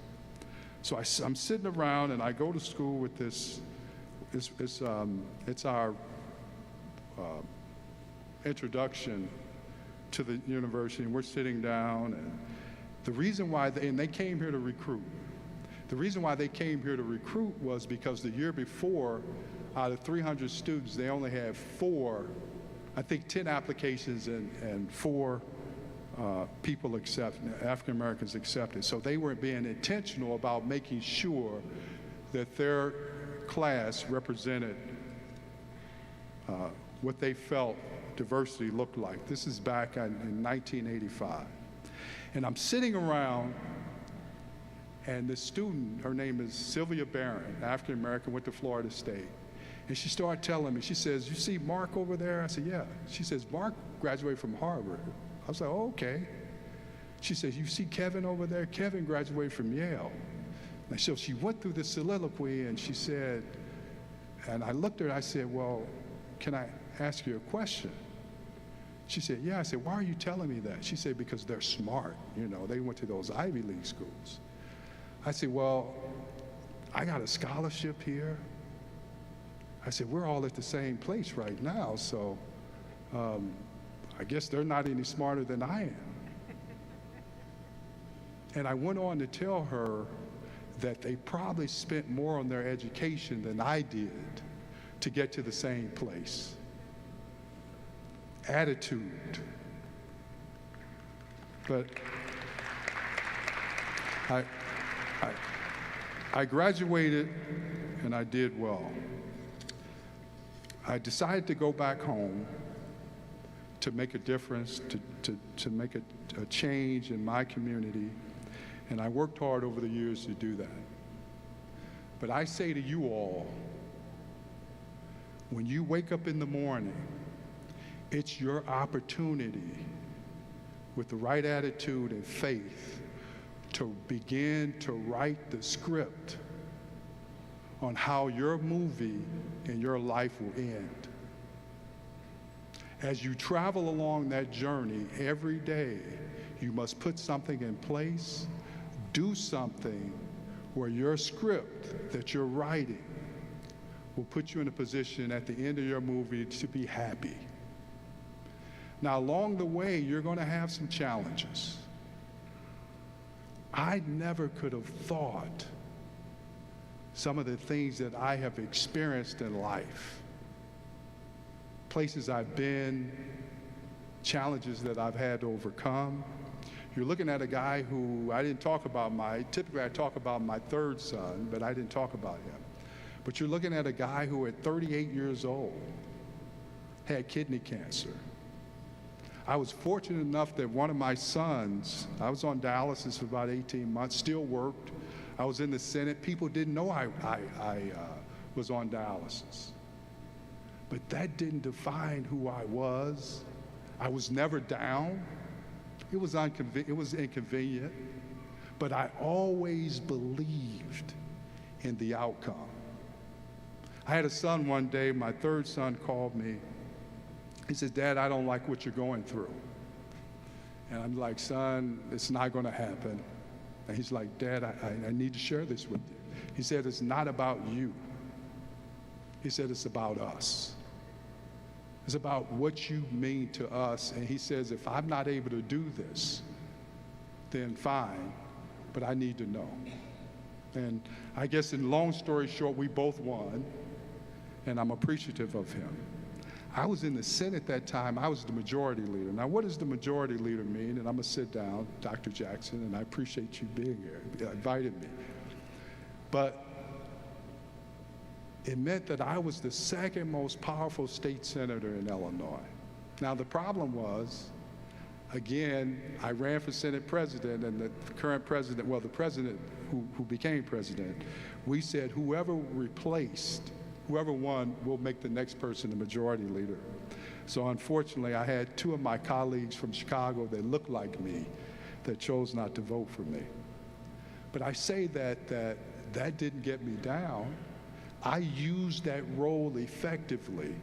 S11: So I'm sitting around and I go to school with this, it's our introduction to the university, and we're sitting down, and the reason why they came here to recruit. The reason why they came here to recruit was because the year before, out of 300 students, they only had 10 applications and 4 people African Americans accepted. So they were being intentional about making sure that their class represented what they felt diversity looked like. This is back in 1985. And I'm sitting around, and the student, her name is Sylvia Barron, African American, went to Florida State. And she started telling me, she says, "You see Mark over there?" I said, "Yeah." She says, "Mark graduated from Harvard." I was like, "Oh, okay." She says, "You see Kevin over there? Kevin graduated from Yale." And so she went through this soliloquy, and she said, and I looked at her, I said, "Well, can I ask you a question?" She said, "Yeah." I said, "Why are you telling me that?" She said, "Because they're smart. You know, they went to those Ivy League schools." I said, "Well, I got a scholarship here." I said, "We're all at the same place right now, so I guess they're not any smarter than I am." And I went on to tell her that they probably spent more on their education than I did to get to the same place. Attitude. But I graduated and I did well. I decided to go back home to make a difference, to make a change in my community, and I worked hard over the years to do that. But I say to you all, when you wake up in the morning, it's your opportunity, with the right attitude and faith, to begin to write the script on how your movie and your life will end. As you travel along that journey every day, you must put something in place, do something where your script that you're writing will put you in a position at the end of your movie to be happy. Now, along the way, you're going to have some challenges. I never could have thought some of the things that I have experienced in life, places I've been, challenges that I've had to overcome. You're looking at a guy who I didn't talk about typically I talk about my third son, but I didn't talk about him. But you're looking at a guy who at 38 years old had kidney cancer. I was fortunate enough that one of my sons, I was on dialysis for about 18 months, still worked. I was in the Senate. People didn't know I was on dialysis. But that didn't define who I was. I was never down. It was inconvenient. But I always believed in the outcome. I had a son one day, my third son called me. He says, "Dad, I don't like what you're going through." And I'm like, "Son, it's not going to happen." And he's like, "Dad, I need to share this with you." He said, "It's not about you." He said, "It's about us. It's about what you mean to us." And he says, "If I'm not able to do this, then fine, but I need to know." And I guess in long story short, we both won, and I'm appreciative of him. I was in the Senate that time. I was the majority leader. Now, what does the majority leader mean? And I'm going to sit down, Dr. Jackson, and I appreciate you being here, invited me. But it meant that I was the second most powerful state senator in Illinois. Now, the problem was, again, I ran for Senate president, and the current president, well, the president who became president, we said whoever won will make the next person the majority leader. So unfortunately, I had two of my colleagues from Chicago that looked like me that chose not to vote for me. But I say that didn't get me down. I used that role effectively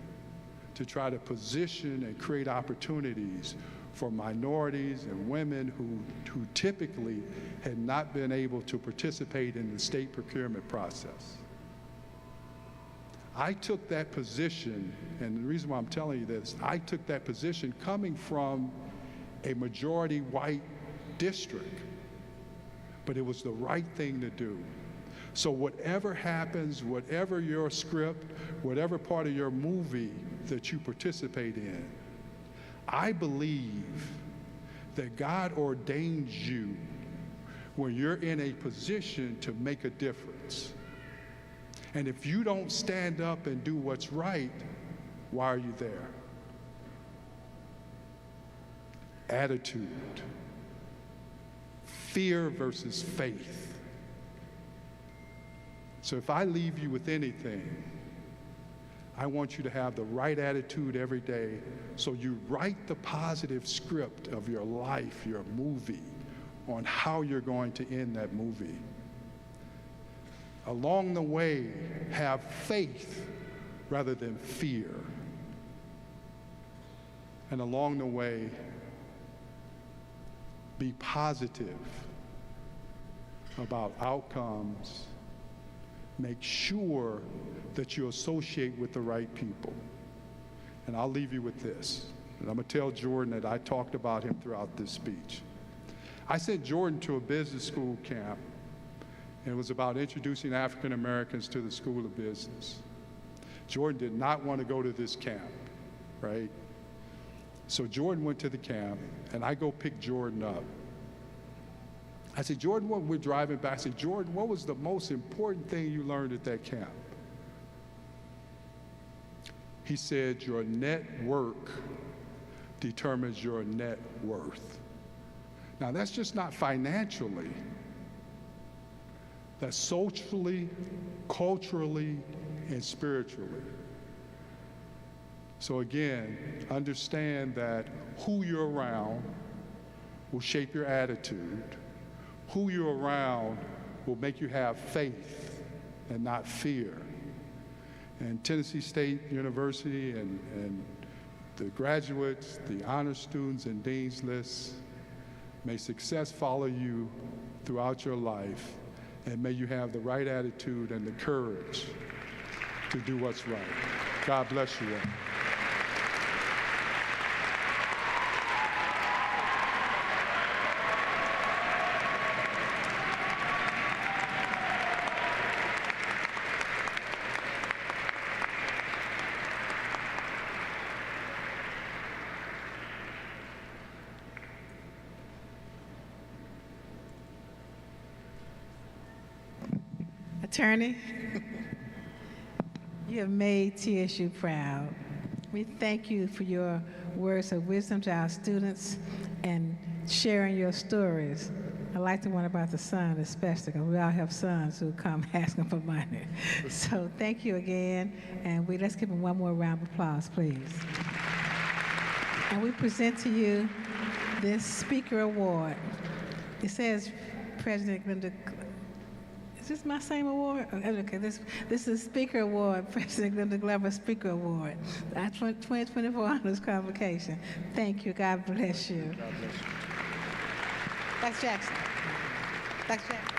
S11: to try to position and create opportunities for minorities and women who typically had not been able to participate in the state procurement process. I took that position, and the reason why I'm telling you this, I took that position coming from a majority white district, but it was the right thing to do. So whatever happens, whatever your script, whatever part of your movie that you participate in, I believe that God ordains you when you're in a position to make a difference. And if you don't stand up and do what's right, why are you there? Attitude. Fear versus faith. So if I leave you with anything, I want you to have the right attitude every day, so you write the positive script of your life, your movie, on how you're going to end that movie. Along the way, have faith rather than fear. And along the way, be positive about outcomes. Make sure that you associate with the right people. And I'll leave you with this. And I'm going to tell Jordan that I talked about him throughout this speech. I sent Jordan to a business school camp, and it was about introducing African Americans to the School of Business. Jordan did not want to go to this camp, right? So Jordan went to the camp, and I go pick Jordan up. I said, "Jordan, when we're driving back," I said, "Jordan, what was the most important thing you learned at that camp?" He said, "Your network determines your net worth." Now, that's just not financially. That's socially, culturally, and spiritually. So again, understand that who you're around will shape your attitude. Who you're around will make you have faith and not fear. And Tennessee State University and the graduates, the honor students and dean's lists, may success follow you throughout your life, and may you have the right attitude and the courage to do what's right. God bless you all.
S7: Attorney, you have made TSU proud. We thank you for your words of wisdom to our students and sharing your stories. I like the one about the son especially, because we all have sons who come asking for money. So thank you again, and let's give him one more round of applause, please. And we present to you this Speaker Award. It says President Glenda. Is this my same award? Okay, this is Speaker Award, President Glenda Glover Speaker Award, our 2024 Honors Convocation. Thank you. God bless you.
S11: God bless you.
S7: Dr. Jackson. Dr. Jackson.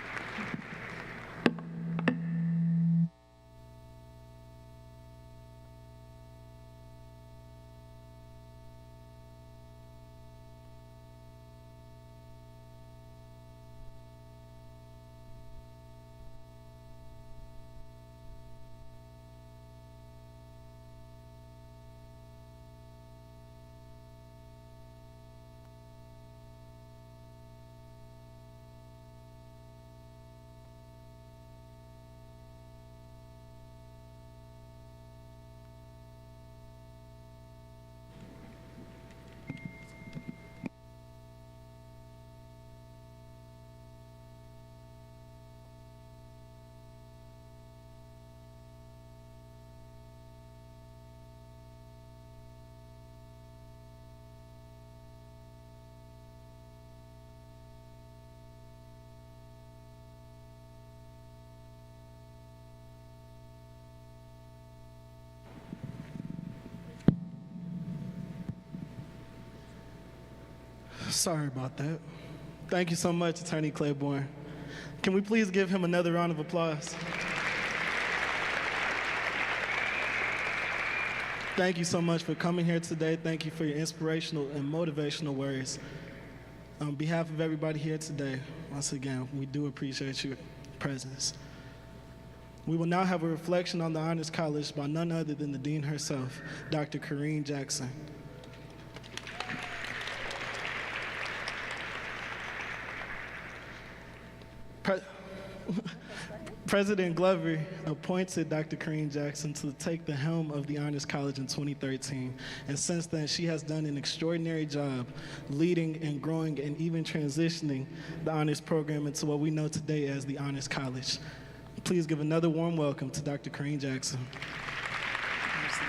S1: Sorry about that. Thank you so much, Attorney Claiborne. Can we please give him another round of applause? Thank you so much for coming here today. Thank you for your inspirational and motivational words. On behalf of everybody here today, once again, we do appreciate your presence. We will now have a reflection on the Honors College by none other than the Dean herself, Dr. Corrine Jackson. President Glover appointed Dr. Corrine Jackson to take the helm of the Honors College in 2013, and since then she has done an extraordinary job leading and growing and even transitioning the honors program into what we know today as the Honors College. Please give another warm welcome to Dr. Corrine Jackson.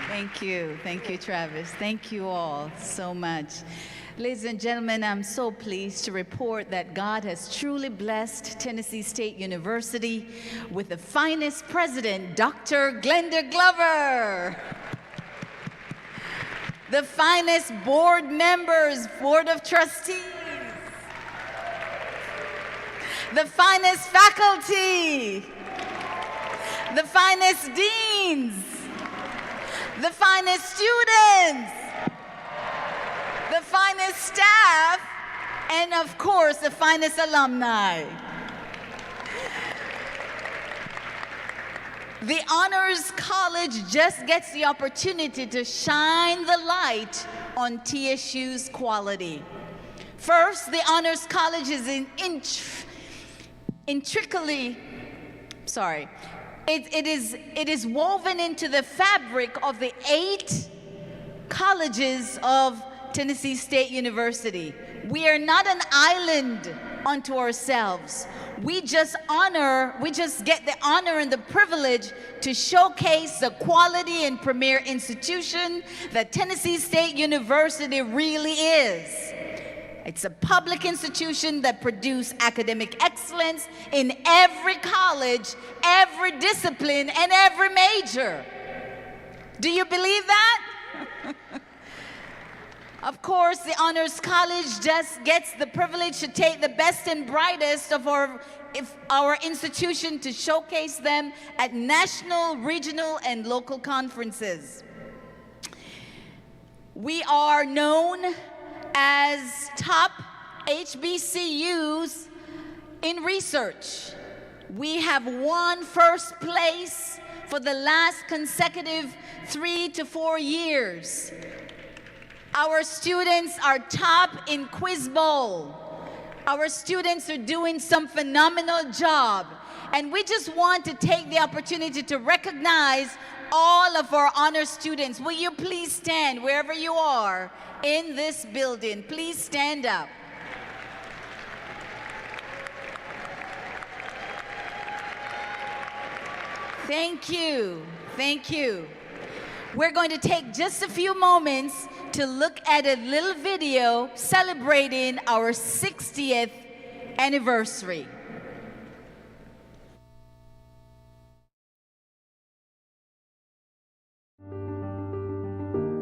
S4: Thank you, Travis. Thank you all so much. Ladies and gentlemen, I'm so pleased to report that God has truly blessed Tennessee State University with the finest president, Dr. Glenda Glover. The finest board members, board of trustees. The finest faculty. The finest deans. The finest students. The finest staff, and of course, the finest alumni. The Honors College just gets the opportunity to shine the light on TSU's quality. First, the Honors College is it is woven into the fabric of the 8 colleges of Tennessee State University. We are not an island unto ourselves. We just get the honor and the privilege to showcase the quality and premier institution that Tennessee State University really is. It's a public institution that produces academic excellence in every college, every discipline, and every major. Do you believe that? Of course, the Honors College just gets the privilege to take the best and brightest of our our institution to showcase them at national, regional, and local conferences. We are known as top HBCUs in research. We have won first place for the last consecutive 3 to 4 years. Our students are top in Quiz Bowl. Our students are doing some phenomenal job. And we just want to take the opportunity to recognize all of our honor students. Will you please stand wherever you are in this building? Please stand up. Thank you. Thank you. We're going to take just a few moments to look at a little video celebrating our 60th anniversary.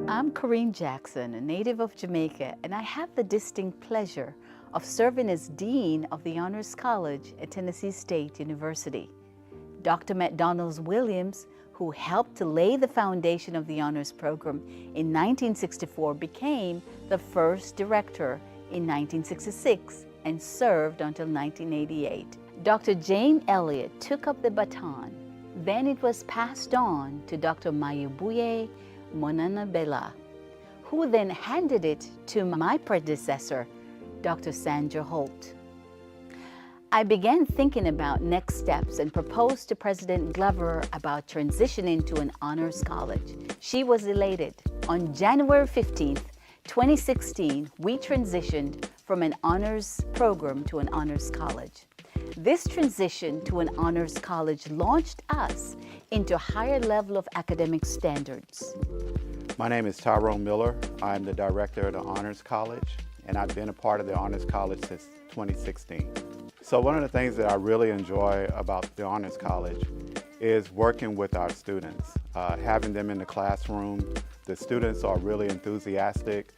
S12: I'm Corinne Jackson, a native of Jamaica, and I have the distinct pleasure of serving as Dean of the Honors College at Tennessee State University. Dr. McDonald Williams, who helped to lay the foundation of the honors program in 1964, became the first director in 1966 and served until 1988. Dr. Jane Elliott took up the baton. Then it was passed on to Dr. Mayubuye Monanabela, who then handed it to my predecessor, Dr. Sandra Holt. I began thinking about next steps and proposed to President Glover about transitioning to an honors college. She was elated. On January 15th, 2016, we transitioned from an honors program to an honors college. This transition to an honors college launched us into a higher level of academic standards.
S13: My name is Tyrone Miller. I'm the director of the Honors College, and I've been a part of the Honors College since 2016. So one of the things that I really enjoy about the Honors College is working with our students, having them in the classroom. The students are really enthusiastic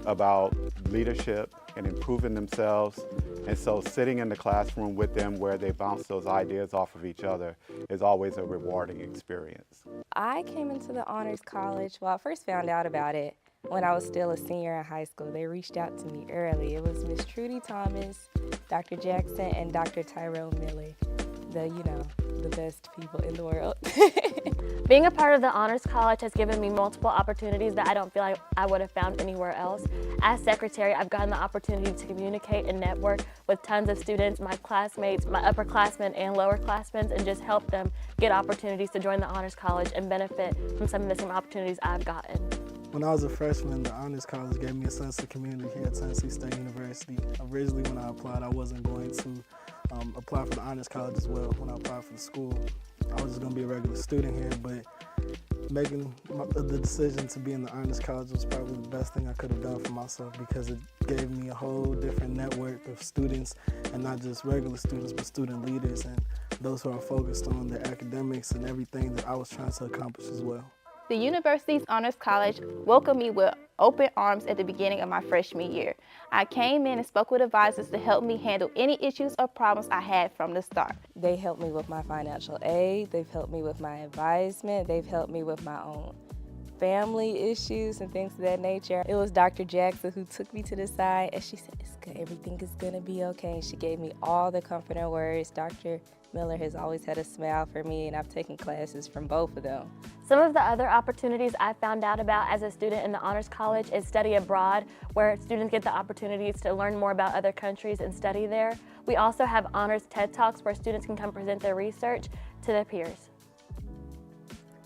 S13: about leadership and improving themselves. And so sitting in the classroom with them where they bounce those ideas off of each other is always a rewarding experience.
S10: I came into the Honors College, well, I first found out about it when I was still a senior in high school. They reached out to me early. It was Miss Trudy Thomas, Dr. Jackson, and Dr. Tyrone Miller, the best people in the world.
S14: Being a part of the Honors College has given me multiple opportunities that I don't feel like I would have found anywhere else. As secretary, I've gotten the opportunity to communicate and network with tons of students, my classmates, my upperclassmen and lowerclassmen, and just help them get opportunities to join the Honors College and benefit from some of the same opportunities I've gotten.
S1: When I was a freshman, the Honors College gave me a sense of community here at Tennessee State University. Originally, when I applied, I wasn't going to apply for the Honors College as well. When I applied for the school, I was just going to be a regular student here, but making the decision to be in the Honors College was probably the best thing I could have done for myself, because it gave me a whole different network of students, and not just regular students, but student leaders and those who are focused on their academics and everything that I was trying to accomplish as well.
S5: The university's Honors College welcomed me with open arms at the beginning of my freshman year. I came in and spoke with advisors to help me handle any issues or problems I had from the start.
S10: They helped me with my financial aid, they've helped me with my advisement, they've helped me with my own family issues and things of that nature. It was Dr. Jackson who took me to the side and she said, "It's good, everything is gonna be okay." And she gave me all the comforting words. Dr. Miller has always had a smile for me, and I've taken classes from both of them.
S14: Some of the other opportunities I found out about as a student in the Honors College is study abroad, where students get the opportunities to learn more about other countries and study there. We also have Honors TED Talks, where students can come present their research to their peers.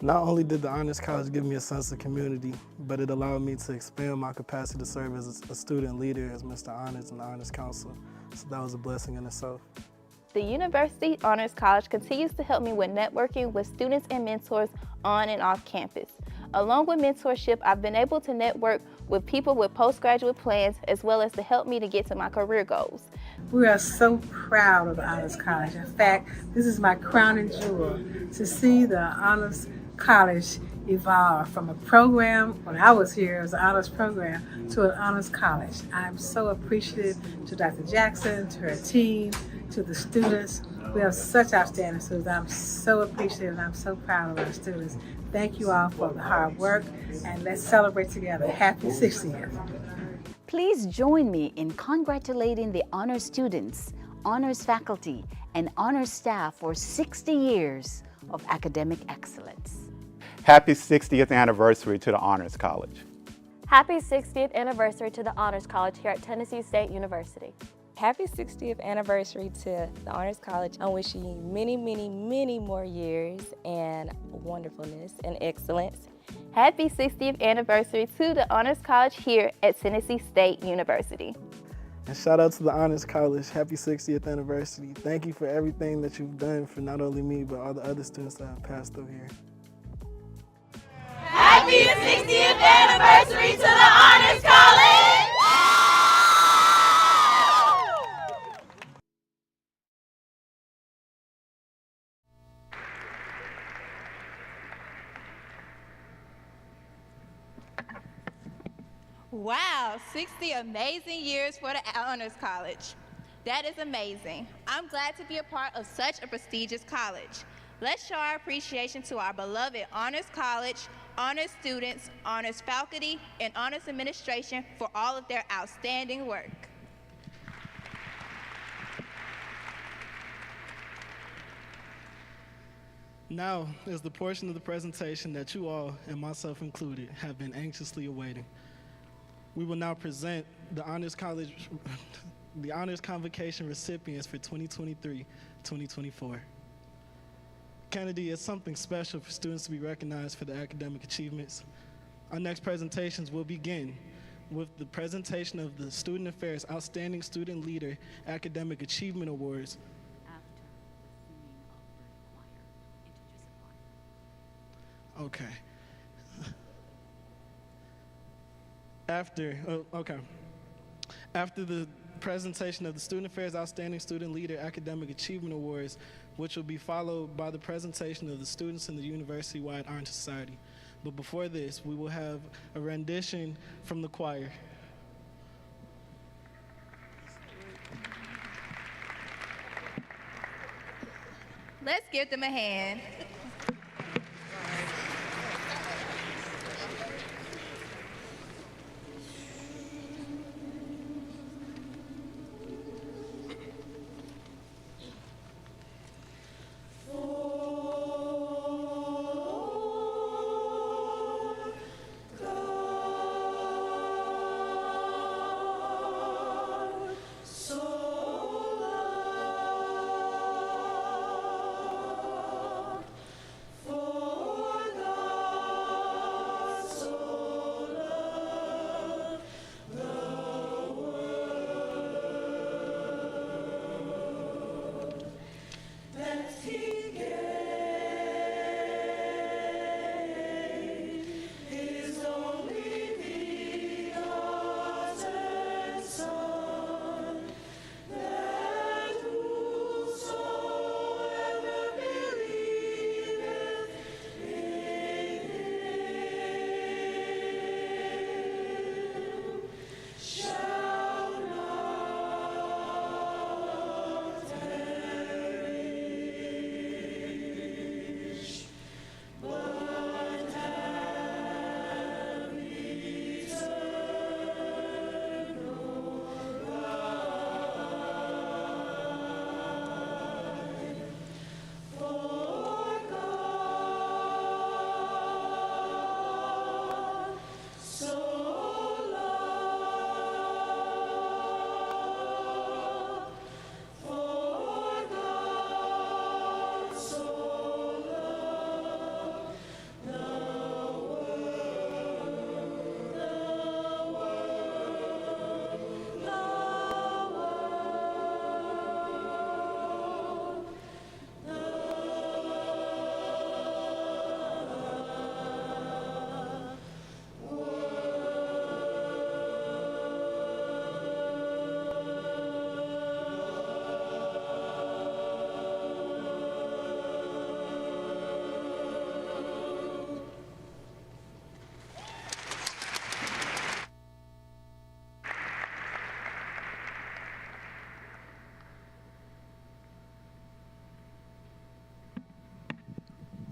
S1: Not only did the Honors College give me a sense of community, but it allowed me to expand my capacity to serve as a student leader as Mr. Honors and the Honors Council. So that was a blessing in itself.
S5: The University Honors College continues to help me with networking with students and mentors on and off campus. Along with mentorship, I've been able to network with people with postgraduate plans, as well as to help me to get to my career goals.
S7: We are so proud of the Honors College. In fact, this is my crowning jewel, to see the Honors College evolve from a program, when I was here, it was an honors program, to an honors college. I'm so appreciative to Dr. Jackson, to her team, to the students. We have such outstanding students. I'm so appreciative and I'm so proud of our students. Thank you all for the hard work, and let's celebrate together. Happy 60th.
S12: Please join me in congratulating the honors students, honors faculty, and honors staff for 60 years of academic excellence.
S13: Happy 60th anniversary to the Honors College.
S14: Happy 60th anniversary to the Honors College here at Tennessee State University.
S10: Happy 60th anniversary to the Honors College. I'm wishing you many, many, many more years and wonderfulness and excellence.
S5: Happy 60th anniversary to the Honors College here at Tennessee State University.
S1: And shout out to the Honors College. Happy 60th anniversary. Thank you for everything that you've done for not only me, but all the other students that have passed through here.
S5: Happy 60th anniversary to the Honors College! Wow, 60 amazing years for the Honors College. That is amazing. I'm glad to be a part of such a prestigious college. Let's show our appreciation to our beloved Honors College, honors students, honors faculty, and honors administration for all of their outstanding work.
S1: Now is the portion of the presentation that you all, and myself included, have been anxiously awaiting. We will now present the Honors College, the Honors Convocation recipients for 2023-2024. Kennedy, it's something special for students to be recognized for their academic achievements. Our next presentations will begin with the presentation of the Student Affairs Outstanding Student Leader Academic Achievement Awards. Okay. After the presentation of the Student Affairs Outstanding Student Leader Academic Achievement Awards, which will be followed by the presentation of the students in the university-wide Honor Society. But before this, we will have a rendition from the choir.
S5: Let's give them a hand.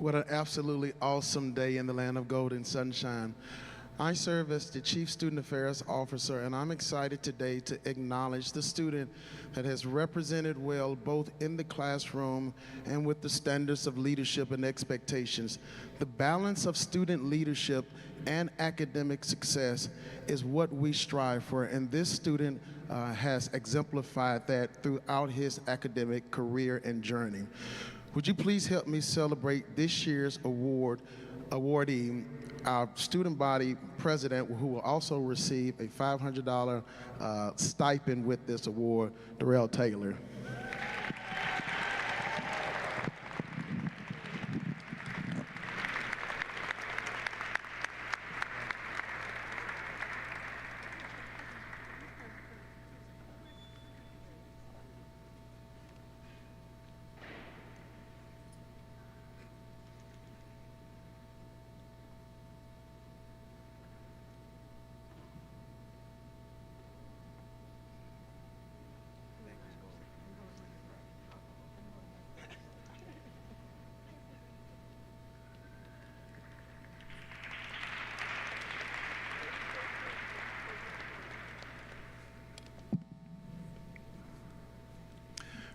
S15: What an absolutely awesome day in the land of gold and sunshine. I serve as the Chief Student Affairs Officer, and I'm excited today to acknowledge the student that has represented well both in the classroom and with the standards of leadership and expectations. The balance of student leadership and academic success is what we strive for, and this student has exemplified that throughout his academic career and journey. Would you please help me celebrate this year's awardee, our student body president, who will also receive a $500 stipend with this award, Darrell Taylor.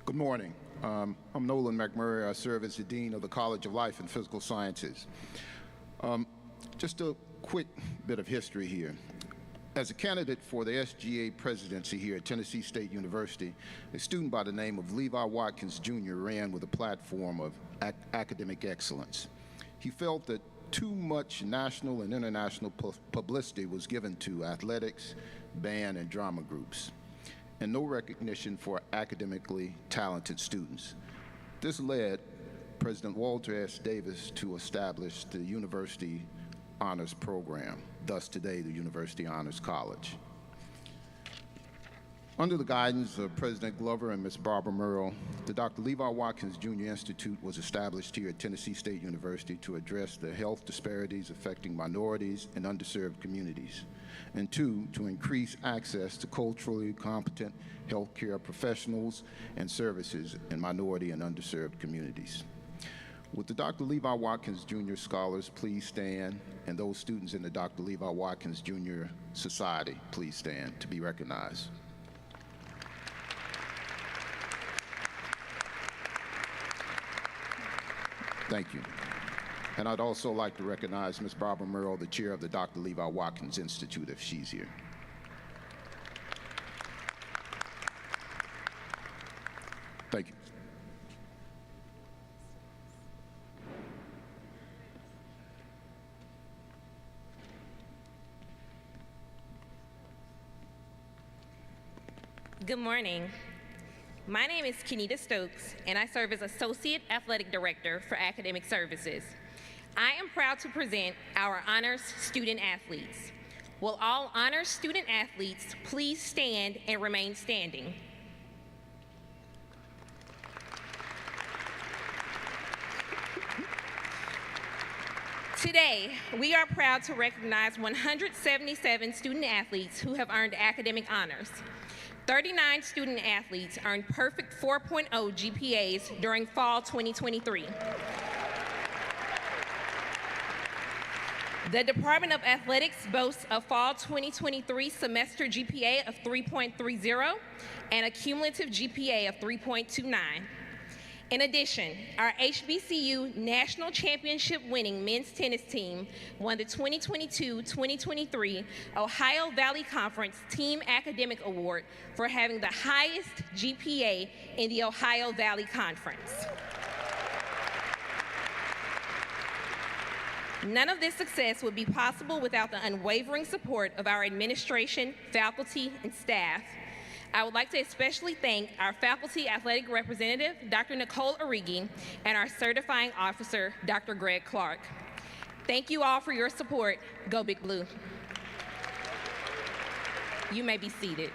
S16: Good morning. I'm Nolan McMurray. I serve as the Dean of the College of Life and Physical Sciences. Just a quick bit of history here. As a candidate for the SGA presidency here at Tennessee State University, a student by the name of Levi Watkins Jr. ran with a platform of academic excellence. He felt that too much national and international publicity was given to athletics, band, and drama groups, and no recognition for academically talented students. This led President Walter S. Davis to establish the University Honors Program, thus today the University Honors College. Under the guidance of President Glover and Ms. Barbara Murrell, the Dr. Levi Watkins Jr. Institute was established here at Tennessee State University to address the health disparities affecting minorities and underserved communities, and two, to increase access to culturally competent healthcare professionals and services in minority and underserved communities. Would the Dr. Levi Watkins Jr. scholars please stand, and those students in the Dr. Levi Watkins Jr. Society please stand to be recognized. Thank you. And I'd also like to recognize Ms. Barbara Murrell, the chair of the Dr. Levi Watkins Institute, if she's here. Thank you.
S17: Good morning. My name is Kenita Stokes, and I serve as Associate Athletic Director for Academic Services. I am proud to present our Honors Student Athletes. Will all Honors Student Athletes please stand and remain standing? Today, we are proud to recognize 177 student athletes who have earned academic honors. 39 student athletes earned perfect 4.0 GPAs during fall 2023. The Department of Athletics boasts a fall 2023 semester GPA of 3.30 and a cumulative GPA of 3.29. In addition, our HBCU National Championship winning men's tennis team won the 2022-2023 Ohio Valley Conference Team Academic Award for having the highest GPA in the Ohio Valley Conference. None of this success would be possible without the unwavering support of our administration, faculty, and staff. I would like to especially thank our faculty athletic representative, Dr. Nicole Origi, and our certifying officer, Dr. Greg Clark. Thank you all for your support. Go Big Blue. You may be seated.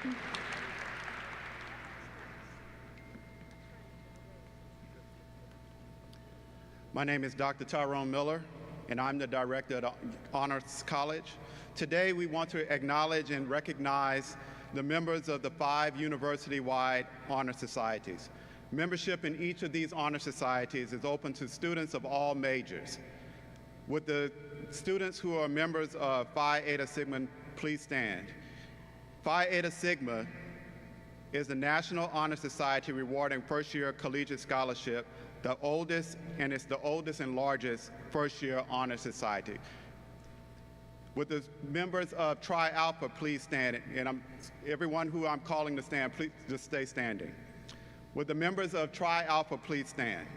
S13: My name is Dr. Tyrone Miller, and I'm the director of the Honors College. Today, we want to acknowledge and recognize the members of the 5 university-wide honor societies. Membership in each of these honor societies is open to students of all majors. Would the students who are members of Phi Eta Sigma please stand? Phi Eta Sigma is the National Honor Society rewarding first-year collegiate scholarship, the oldest, and it's the oldest and largest first-year honor society. Would the members of Tri Alpha please stand? And everyone who I'm calling to stand, please just stay standing. Would the members of Tri Alpha please stand?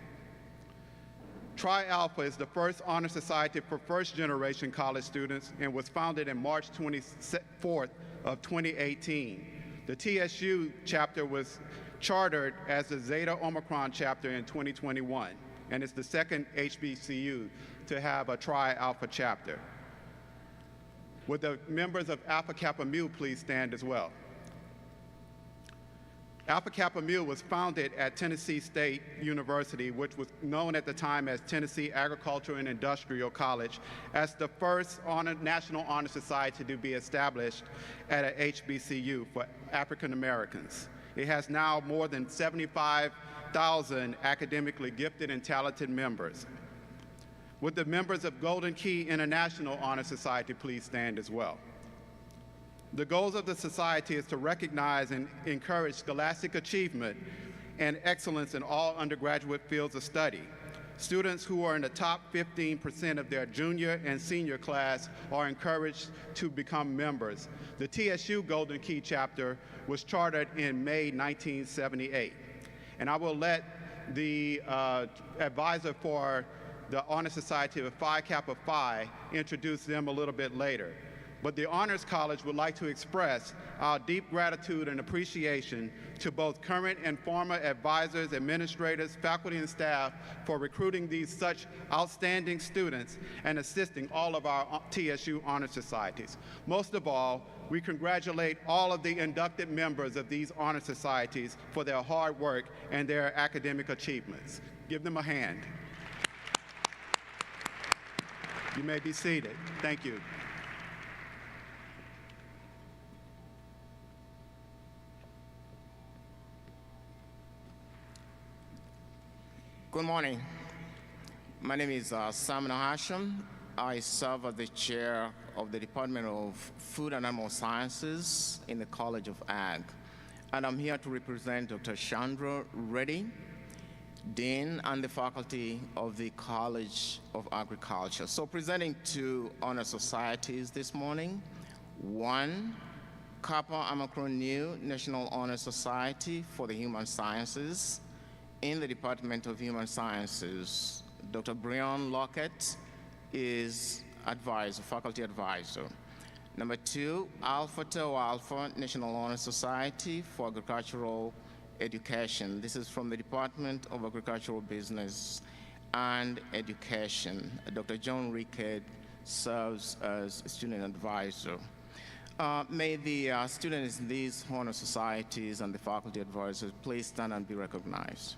S13: Tri Alpha is the first honor society for first-generation college students and was founded in March 24th of 2018. The TSU chapter was chartered as the Zeta Omicron chapter in 2021, and it's the second HBCU to have a Tri Alpha chapter. Would the members of Alpha Kappa Mu please stand as well? Alpha Kappa Mu was founded at Tennessee State University, which was known at the time as Tennessee Agricultural and Industrial College, as the first National Honor Society to be established at a HBCU for African Americans. It has now more than 75,000 academically gifted and talented members. Would the members of Golden Key International Honor Society please stand as well? The goals of the society is to recognize and encourage scholastic achievement and excellence in all undergraduate fields of study. Students who are in the top 15% of their junior and senior class are encouraged to become members. The TSU Golden Key chapter was chartered in May 1978. And I will let the advisor for the Honor Society of Phi Kappa Phi introduce them a little bit later. But the Honors College would like to express our deep gratitude and appreciation to both current and former advisors, administrators, faculty, and staff for recruiting these such outstanding students and assisting all of our TSU Honor Societies. Most of all, we congratulate all of the inducted members of these honor societies for their hard work and their academic achievements. Give them a hand. You may be seated. Thank you.
S18: Good morning. My name is Simon Hashim. I serve as the chair of the Department of Food and Animal Sciences in the College of Ag. And I'm here to represent Dr. Chandra Reddy, Dean and the faculty of the College of Agriculture. So presenting two honor societies this morning. One, Kappa Omicron Nu National Honor Society for the Human Sciences. In the Department of Human Sciences, Dr. Brian Lockett is advisor, faculty advisor. Number two, Alpha Tau Alpha National Honor Society for Agricultural Education. This is from the Department of Agricultural Business and Education. Dr. John Rickett serves as student advisor. May the students in these honor societies and the faculty advisors please stand and be recognized.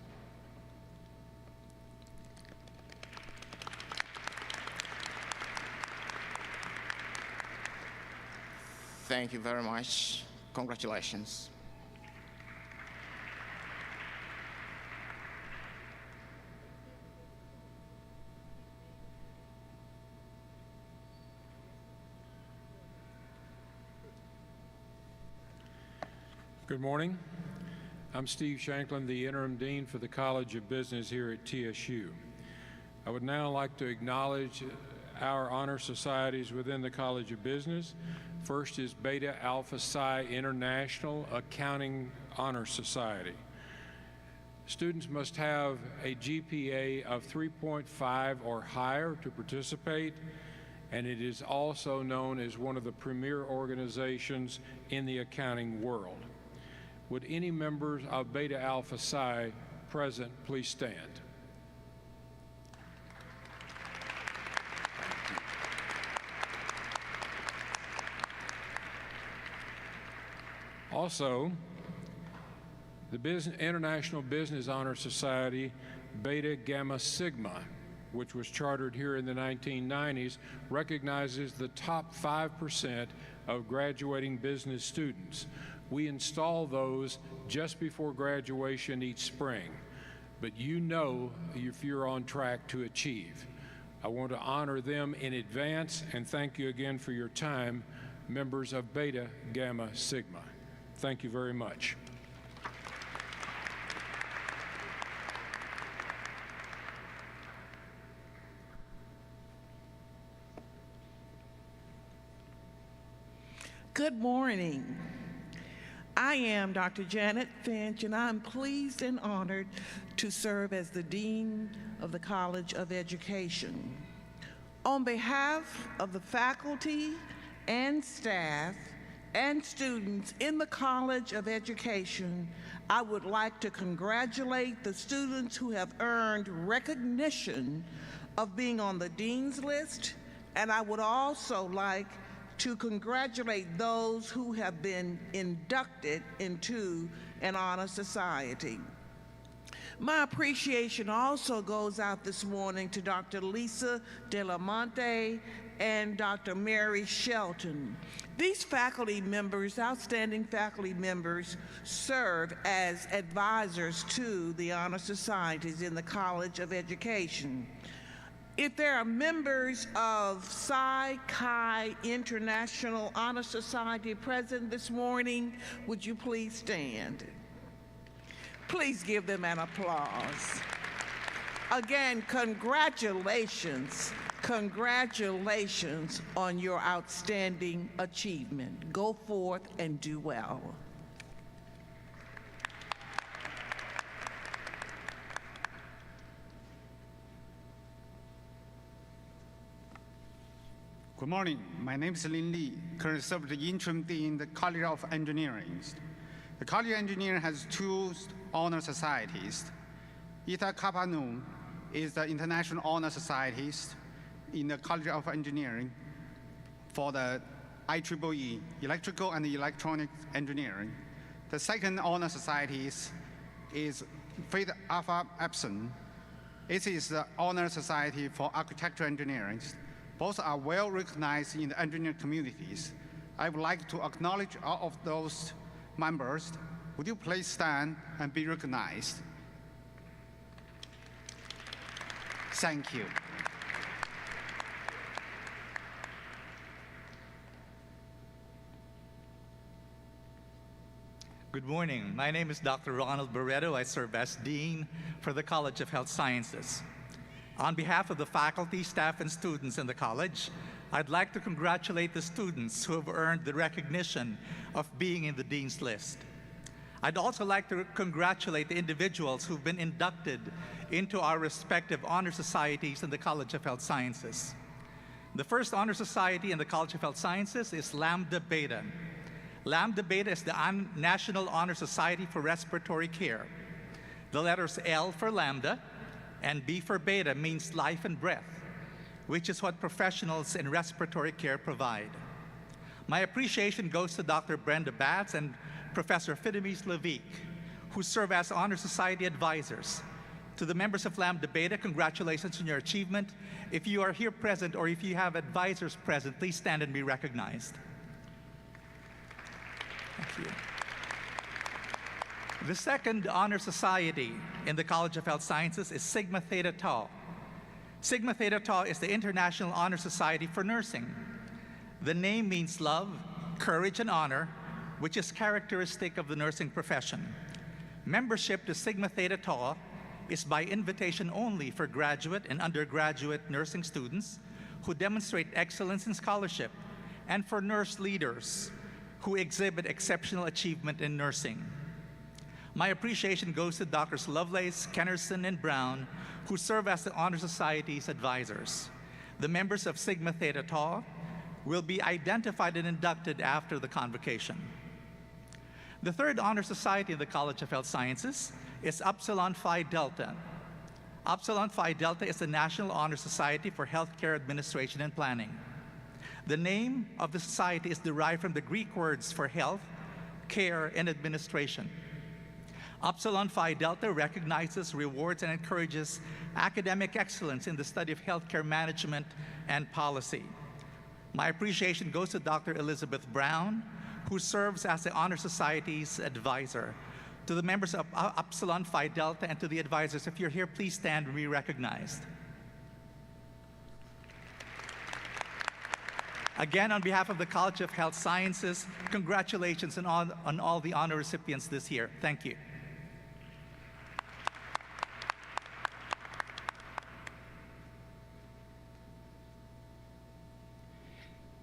S18: Thank you very much. Congratulations.
S19: Good morning. I'm Steve Shanklin, the interim dean for the College of Business here at TSU. I would now like to acknowledge our honor societies within the College of Business. First is Beta Alpha Psi International Accounting Honor Society. Students must have a GPA of 3.5 or higher to participate, and it is also known as one of the premier organizations in the accounting world. Would any members of Beta Alpha Psi present please stand? Also, the International Business Honor Society, Beta Gamma Sigma, which was chartered here in the 1990s, recognizes the top 5% of graduating business students. We install those just before graduation each spring, but you know if you're on track to achieve. I want to honor them in advance and thank you again for your time, members of Beta Gamma Sigma. Thank you very much.
S20: Good morning. I am Dr. Janet Finch, and I'm pleased and honored to serve as the Dean of the College of Education. On behalf of the faculty and staff and students in the College of Education, I would like to congratulate the students who have earned recognition of being on the Dean's List, and I would also like to congratulate those who have been inducted into an honor society. My appreciation also goes out this morning to Dr. Lisa De La Monte and Dr. Mary Shelton. These faculty members, outstanding faculty members, serve as advisors to the honor societies in the College of Education. If there are members of Psi Chi International Honor Society present this morning, would you please stand? Please give them an applause. Again, congratulations. Congratulations on your outstanding achievement. Go forth and do well.
S21: Good morning. My name is Lin Li, currently serve the interim dean in the College of Engineering. The College of Engineering has two honor societies. Eta Kappa Nu is the International Honor Societies in the College of Engineering for the IEEE, Electrical and Electronic Engineering. The second honor society is Phi Alpha Epsilon. It is the honor society for architectural engineering. Both are well recognized in the engineering communities. I would like to acknowledge all of those members. Would you please stand and be recognized? Thank you.
S22: Good morning. My name is Dr. Ronald Barreto. I serve as Dean for the College of Health Sciences. On behalf of the faculty, staff, and students in the college, I'd like to congratulate the students who have earned the recognition of being in the Dean's List. I'd also like to congratulate the individuals who've been inducted into our respective honor societies in the College of Health Sciences. The first honor society in the College of Health Sciences is Lambda Beta. Lambda Beta is the National Honor Society for Respiratory Care. The letters L for Lambda and B for Beta means life and breath, which is what professionals in respiratory care provide. My appreciation goes to Dr. Brenda Batts and Professor Fidemis Levique, who serve as Honor Society advisors. To the members of Lambda Beta, congratulations on your achievement. If you are here present or if you have advisors present, please stand and be recognized. Thank you. The second honor society in the College of Health Sciences is Sigma Theta Tau. Sigma Theta Tau is the International Honor Society for Nursing. The name means love, courage, and honor, which is characteristic of the nursing profession. Membership to Sigma Theta Tau is by invitation only for graduate and undergraduate nursing students who demonstrate excellence in scholarship, and for nurse leaders who exhibit exceptional achievement in nursing. My appreciation goes to Drs. Lovelace, Kennerson, and Brown, who serve as the Honor Society's advisors. The members of Sigma Theta Tau will be identified and inducted after the convocation. The third honor society in the College of Health Sciences is Upsilon Phi Delta. Upsilon Phi Delta is the National Honor Society for Healthcare Administration and Planning. The name of the society is derived from the Greek words for health, care, and administration. Upsilon Phi Delta recognizes, rewards, and encourages academic excellence in the study of healthcare management and policy. My appreciation goes to Dr. Elizabeth Brown, who serves as the Honor Society's advisor. To the members of Upsilon Phi Delta and to the advisors, if you're here, please stand and be recognized. Again, on behalf of the College of Health Sciences, congratulations on all the honor recipients this year. Thank you.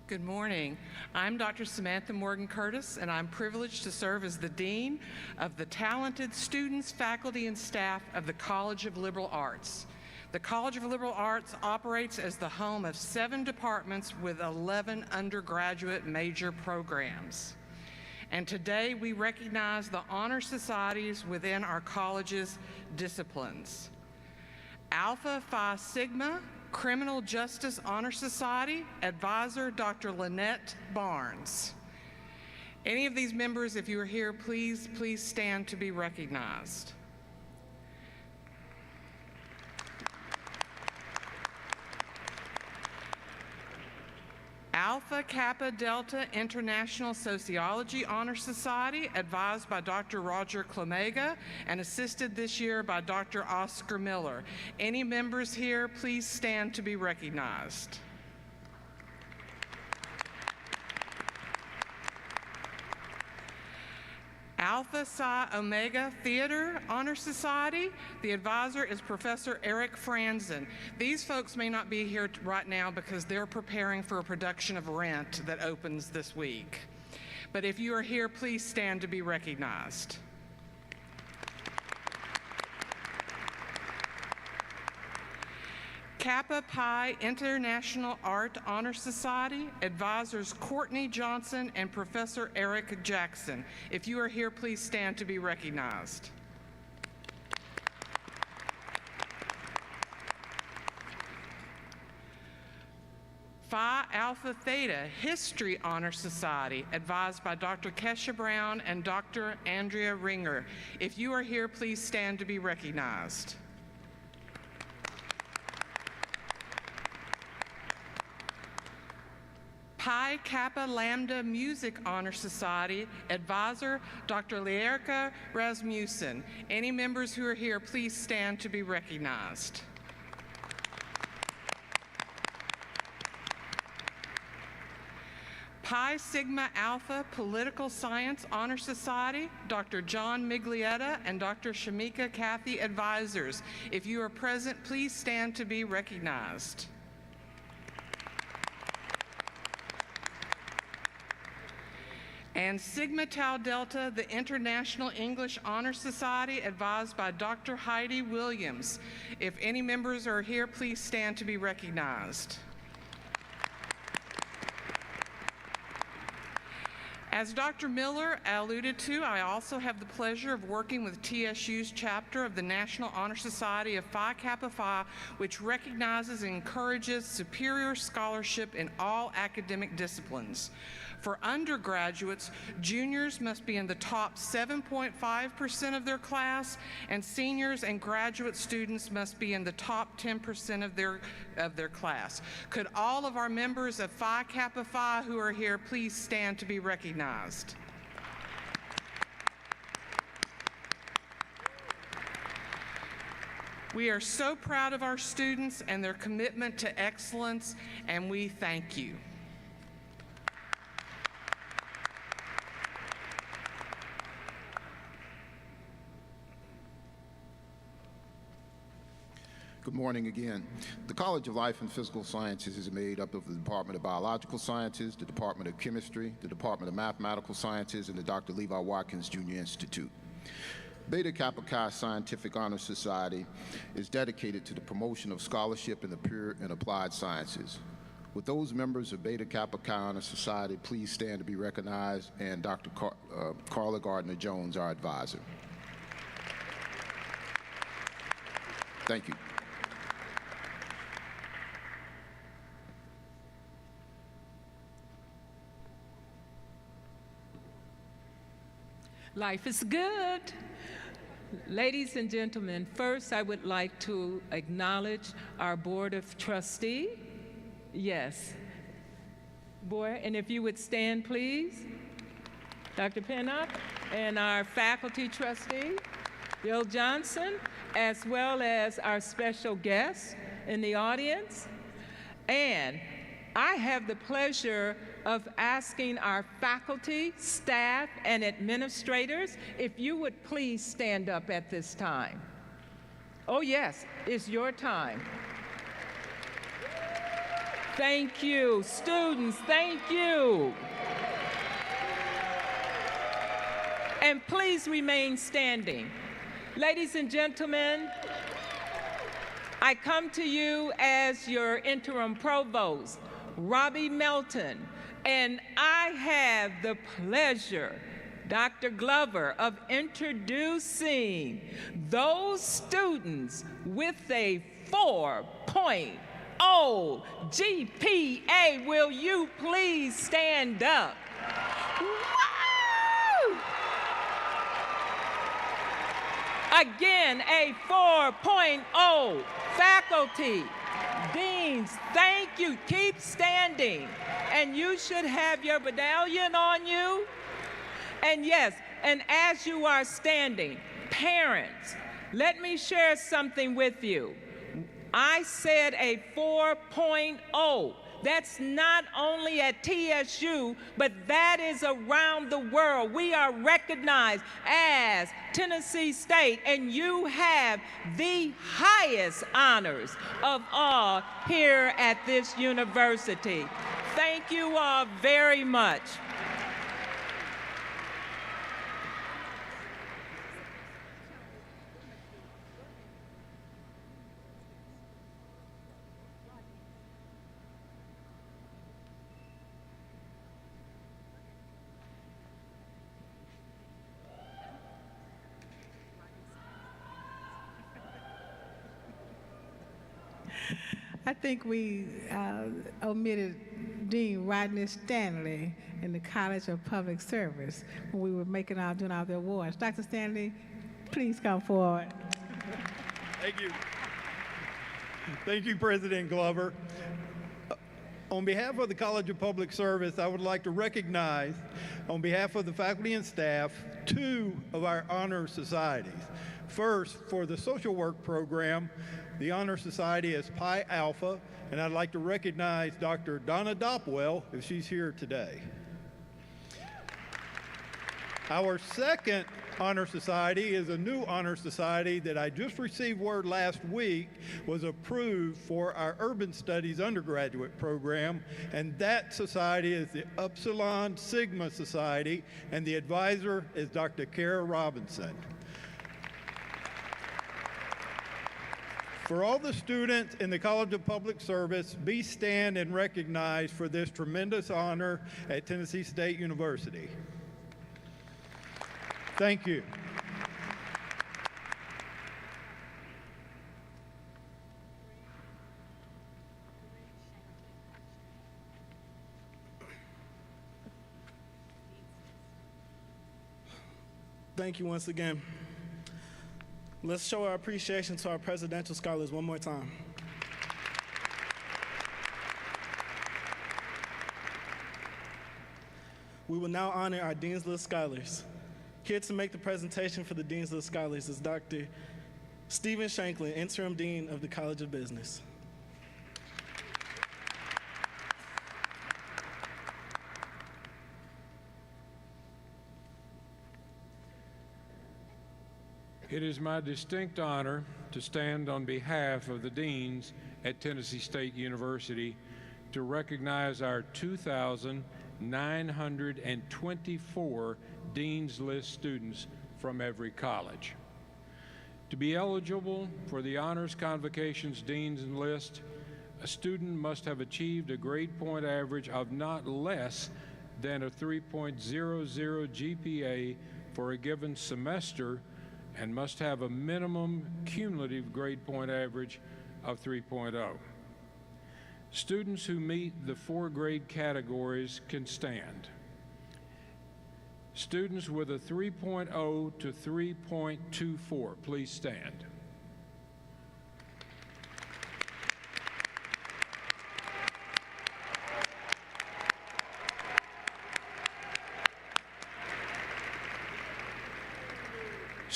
S2: Good morning. I'm Dr. Samantha Morgan Curtis, and I'm privileged to serve as the Dean of the talented students, faculty, and staff of the College of Liberal Arts. The College of Liberal Arts operates as the home of 7 departments with 11 undergraduate major programs. And today we recognize the honor societies within our college's disciplines. Alpha Phi Sigma Criminal Justice Honor Society, Advisor Dr. Lynette Barnes. Any of these members, if you are here, please stand to be recognized. Alpha Kappa Delta International Sociology Honor Society, advised by Dr. Roger Clemega and assisted this year by Dr. Oscar Miller. Any members here, please stand to be recognized. Alpha Psi Omega Theater Honor Society, the advisor is Professor Eric Franzen. These folks may not be here right now because they're preparing for a production of Rent that opens this week. But if you are here, please stand to be recognized. Kappa Pi International Art Honor Society, advisors Courtney Johnson and Professor Eric Jackson. If you are here, please stand to be recognized. Phi Alpha Theta History Honor Society, advised by Dr. Kesha Brown and Dr. Andrea Ringer. If you are here, please stand to be recognized. Pi Kappa Lambda Music Honor Society, advisor Dr. Lierka Rasmussen. Any members who are here, please stand to be recognized. Pi Sigma Alpha Political Science Honor Society, Dr. John Miglietta and Dr. Shamika Cathy, advisors. If you are present, please stand to be recognized. And Sigma Tau Delta, the International English Honor Society, advised by Dr. Heidi Williams. If any members are here, please stand to be recognized. As Dr. Miller alluded to, I also have the pleasure of working with TSU's chapter of the National Honor Society of Phi Kappa Phi, which recognizes and encourages superior scholarship in all academic disciplines. For undergraduates, juniors must be in the top 7.5% of their class, and seniors and graduate students must be in the top 10% of their class. Could all of our members of Phi Kappa Phi who are here please stand to be recognized? We are so proud of our students and their commitment to excellence, and we thank you.
S16: Good morning again. The College of Life and Physical Sciences is made up of the Department of Biological Sciences, the Department of Chemistry, the Department of Mathematical Sciences, and the Dr. Levi Watkins Jr. Institute. Beta Kappa Chi Scientific Honor Society is dedicated to the promotion of scholarship in the pure and applied sciences. With those members of Beta Kappa Chi Honor Society, please stand to be recognized, and Dr. Carla Gardner-Jones, our advisor. Thank you.
S3: Life is good. Ladies and gentlemen, first I would like to acknowledge our Board of Trustees. Yes, Boy, and if you would stand, please. Dr. Pinnock and our faculty trustee, Bill Johnson, as well as our special guests in the audience. And I have the pleasure of asking our faculty, staff, and administrators if you would please stand up at this time. Oh yes, it's your time. Thank you. Students, thank you. And please remain standing. Ladies and gentlemen, I come to you as your interim provost, Robbie Melton, and I have the pleasure, Dr. Glover, of introducing those students with a 4.0 GPA. Will you please stand up? Woo! Again, a 4.0. Faculty, deans, thank you. Keep standing. And you should have your medallion on you. And yes, and as you are standing, parents, let me share something with you. I said a 4.0. That's not only at TSU, but that is around the world. We are recognized as Tennessee State, and you have the highest honors of all here at this university. Thank you all very much.
S7: I think we omitted Dean Rodney Stanley in the College of Public Service when we were doing all the awards. Dr. Stanley, please come forward.
S6: Thank you. Thank you, President Glover. On behalf of the College of Public Service, I would like to recognize, on behalf of the faculty and staff, 2 of our honor societies. First, for the social work program, the Honor Society is Pi Alpha, and I'd like to recognize Dr. Donna Dopwell, if she's here today. Our second Honor Society is a new Honor Society that I just received word last week was approved for our Urban Studies undergraduate program, and that society is the Upsilon Sigma Society, and the advisor is Dr. Kara Robinson. For all the students in the College of Public Service, be stand and recognized for this tremendous honor at Tennessee State University. Thank you.
S1: Thank you once again. Let's show our appreciation to our presidential scholars one more time. We will now honor our Dean's List scholars. Here to make the presentation for the Dean's List scholars is Dr. Stephen Shanklin, Interim Dean of the College of Business.
S19: It is my distinct honor to stand on behalf of the deans at Tennessee State University to recognize our 2,924 Dean's List students from every college. To be eligible for the Honors Convocation's Dean's List, a student must have achieved a grade point average of not less than a 3.00 GPA for a given semester and must have a minimum cumulative grade point average of 3.0. Students who meet the 4 grade categories can stand. Students with a 3.0 to 3.24, please stand.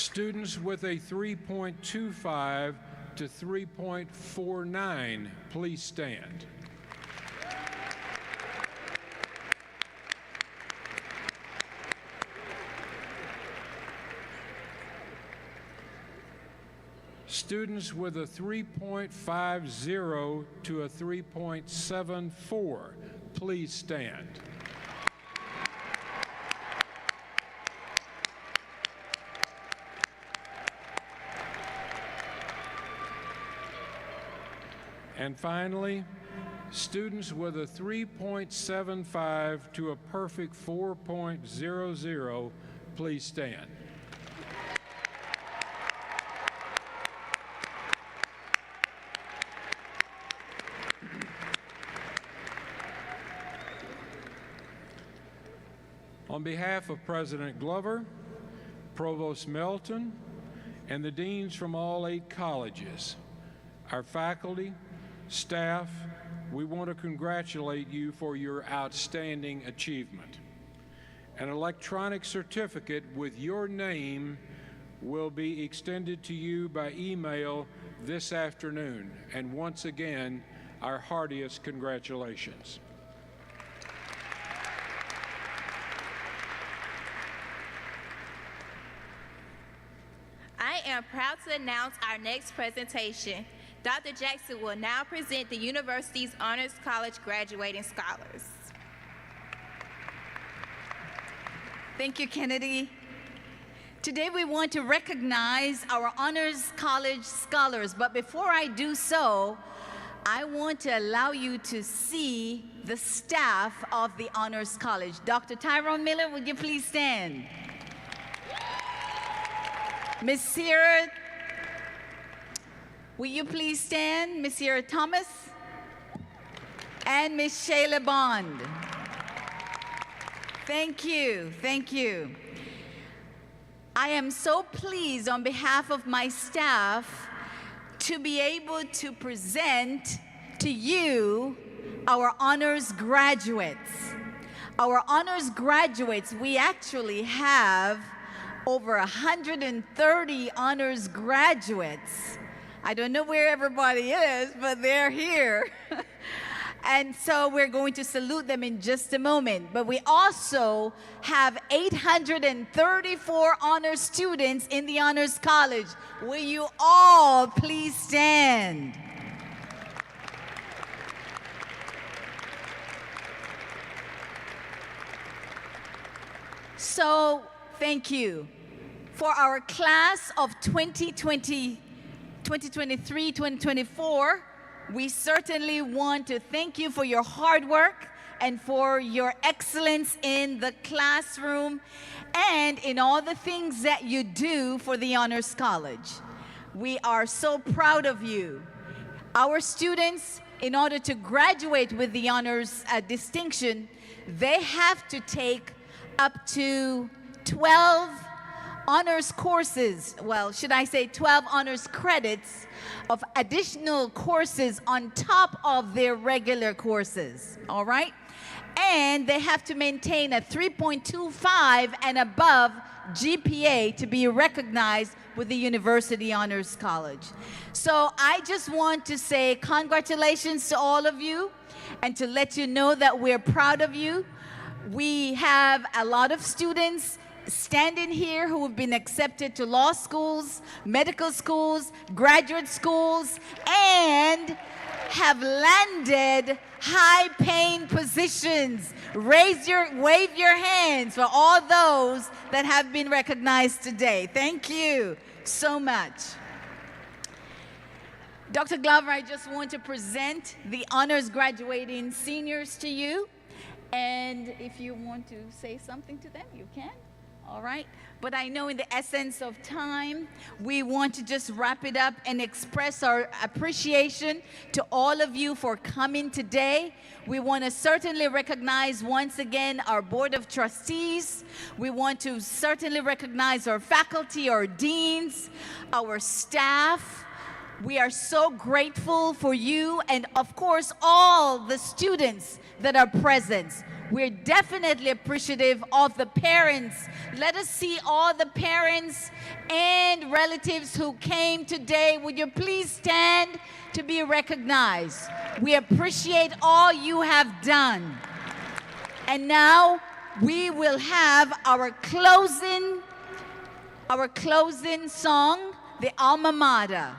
S19: Students with a 3.25 to 3.49, please stand. Students with a 3.50 to a 3.74, please stand. And finally, students with a 3.75 to a perfect 4.00, please stand. On behalf of President Glover, Provost Melton, and the deans from all 8 colleges, our faculty, staff, we want to congratulate you for your outstanding achievement. An electronic certificate with your name will be extended to you by email this afternoon. And once again, our heartiest congratulations.
S5: I am proud to announce our next presentation. Dr. Jackson will now present the university's Honors College graduating scholars.
S4: Thank you, Kennedy. Today we want to recognize our Honors College scholars, but before I do so, I want to allow you to see the staff of the Honors College. Dr. Tyrone Miller, would you please stand? Ms. Sierra, will you please stand? Ms. Sierra Thomas and Ms. Shayla Bond. Thank you, thank you. I am so pleased on behalf of my staff to be able to present to you our honors graduates. Our honors graduates, we actually have over 130 honors graduates. I don't know where everybody is, but they're here. And so we're going to salute them in just a moment. But we also have 834 honor students in the Honors College. Will you all please stand? So, thank you. For our class of 2023-2024, we certainly want to thank you for your hard work and for your excellence in the classroom and in all the things that you do for the Honors College. We are so proud of you. Our students, in order to graduate with the honors distinction, they have to take up to 12 honors courses, well, should I say 12 honors credits of additional courses on top of their regular courses, all right? And they have to maintain a 3.25 and above GPA to be recognized with the University Honors College. So I just want to say congratulations to all of you and to let you know that we're proud of you. We have a lot of students standing here who have been accepted to law schools, medical schools, graduate schools, and have landed high-paying positions. Wave your hands for all those that have been recognized today. Thank you so much. Dr. Glover, I just want to present the honors graduating seniors to you. And if you want to say something to them, you can. All right, but I know in the essence of time, we want to just wrap it up and express our appreciation to all of you for coming today. We want to certainly recognize once again our Board of Trustees. We want to certainly recognize our faculty, our deans, our staff. We are so grateful for you and, of course, all the students that are present. We're definitely appreciative of the parents. Let us see all the parents and relatives who came today. Would you please stand to be recognized? We appreciate all you have done. And now we will have our closing song, the Alma Mater.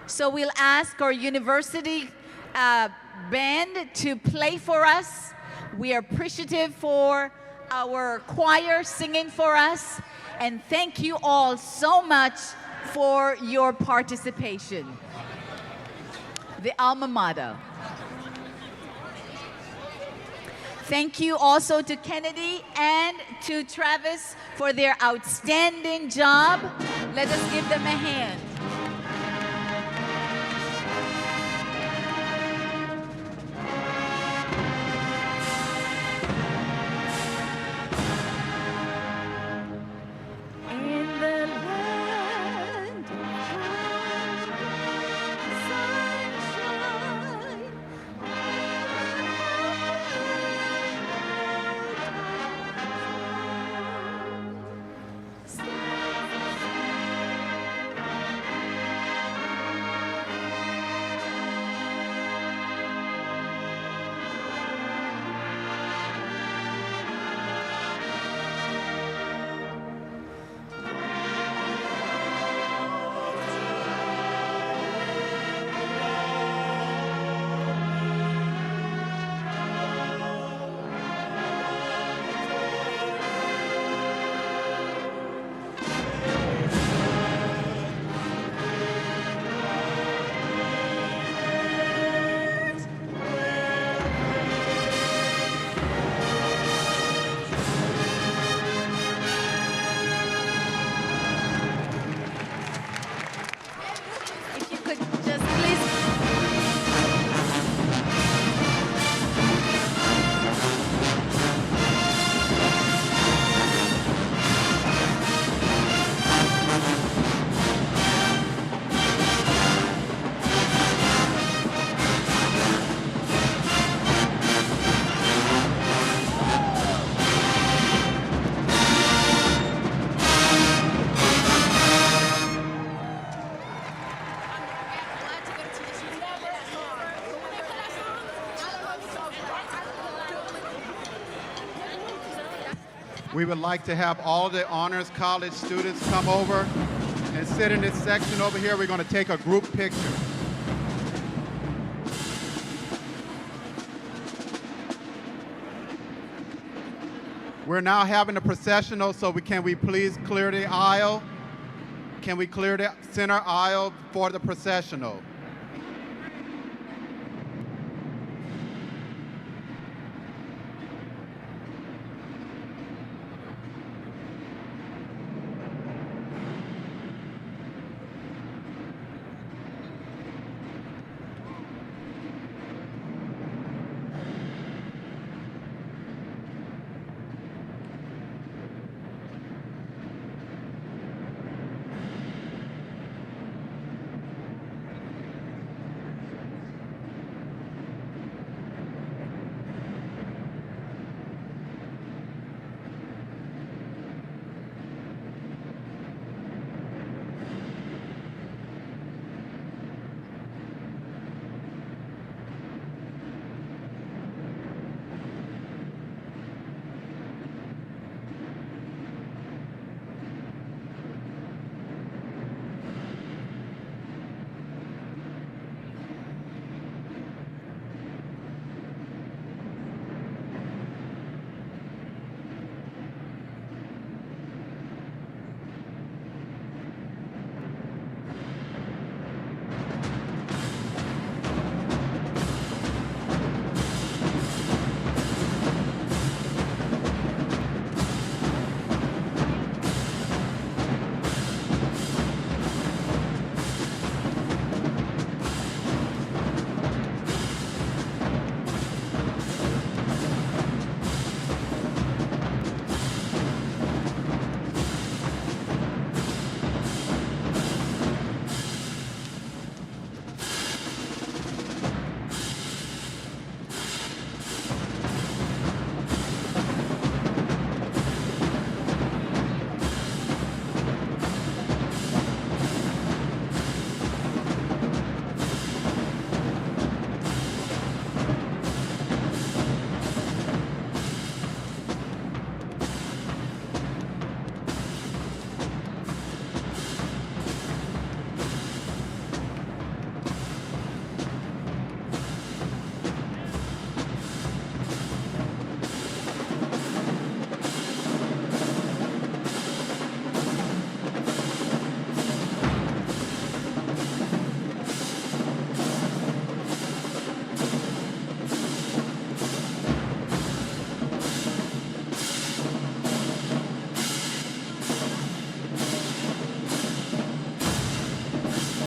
S4: So we'll ask our university band to play for us. We are appreciative for our choir singing for us. And thank you all so much for your participation. The Alma Mater. Thank you also to Kennedy and to Travis for their outstanding job. Let us give them a hand. In the land of sunshine, if you could just please.
S13: We would like to have all the Honors College students come over and sit in this section over here. We're going to take a group picture. We're now having a processional, so can we please clear the aisle? Can we clear the center aisle for the processional?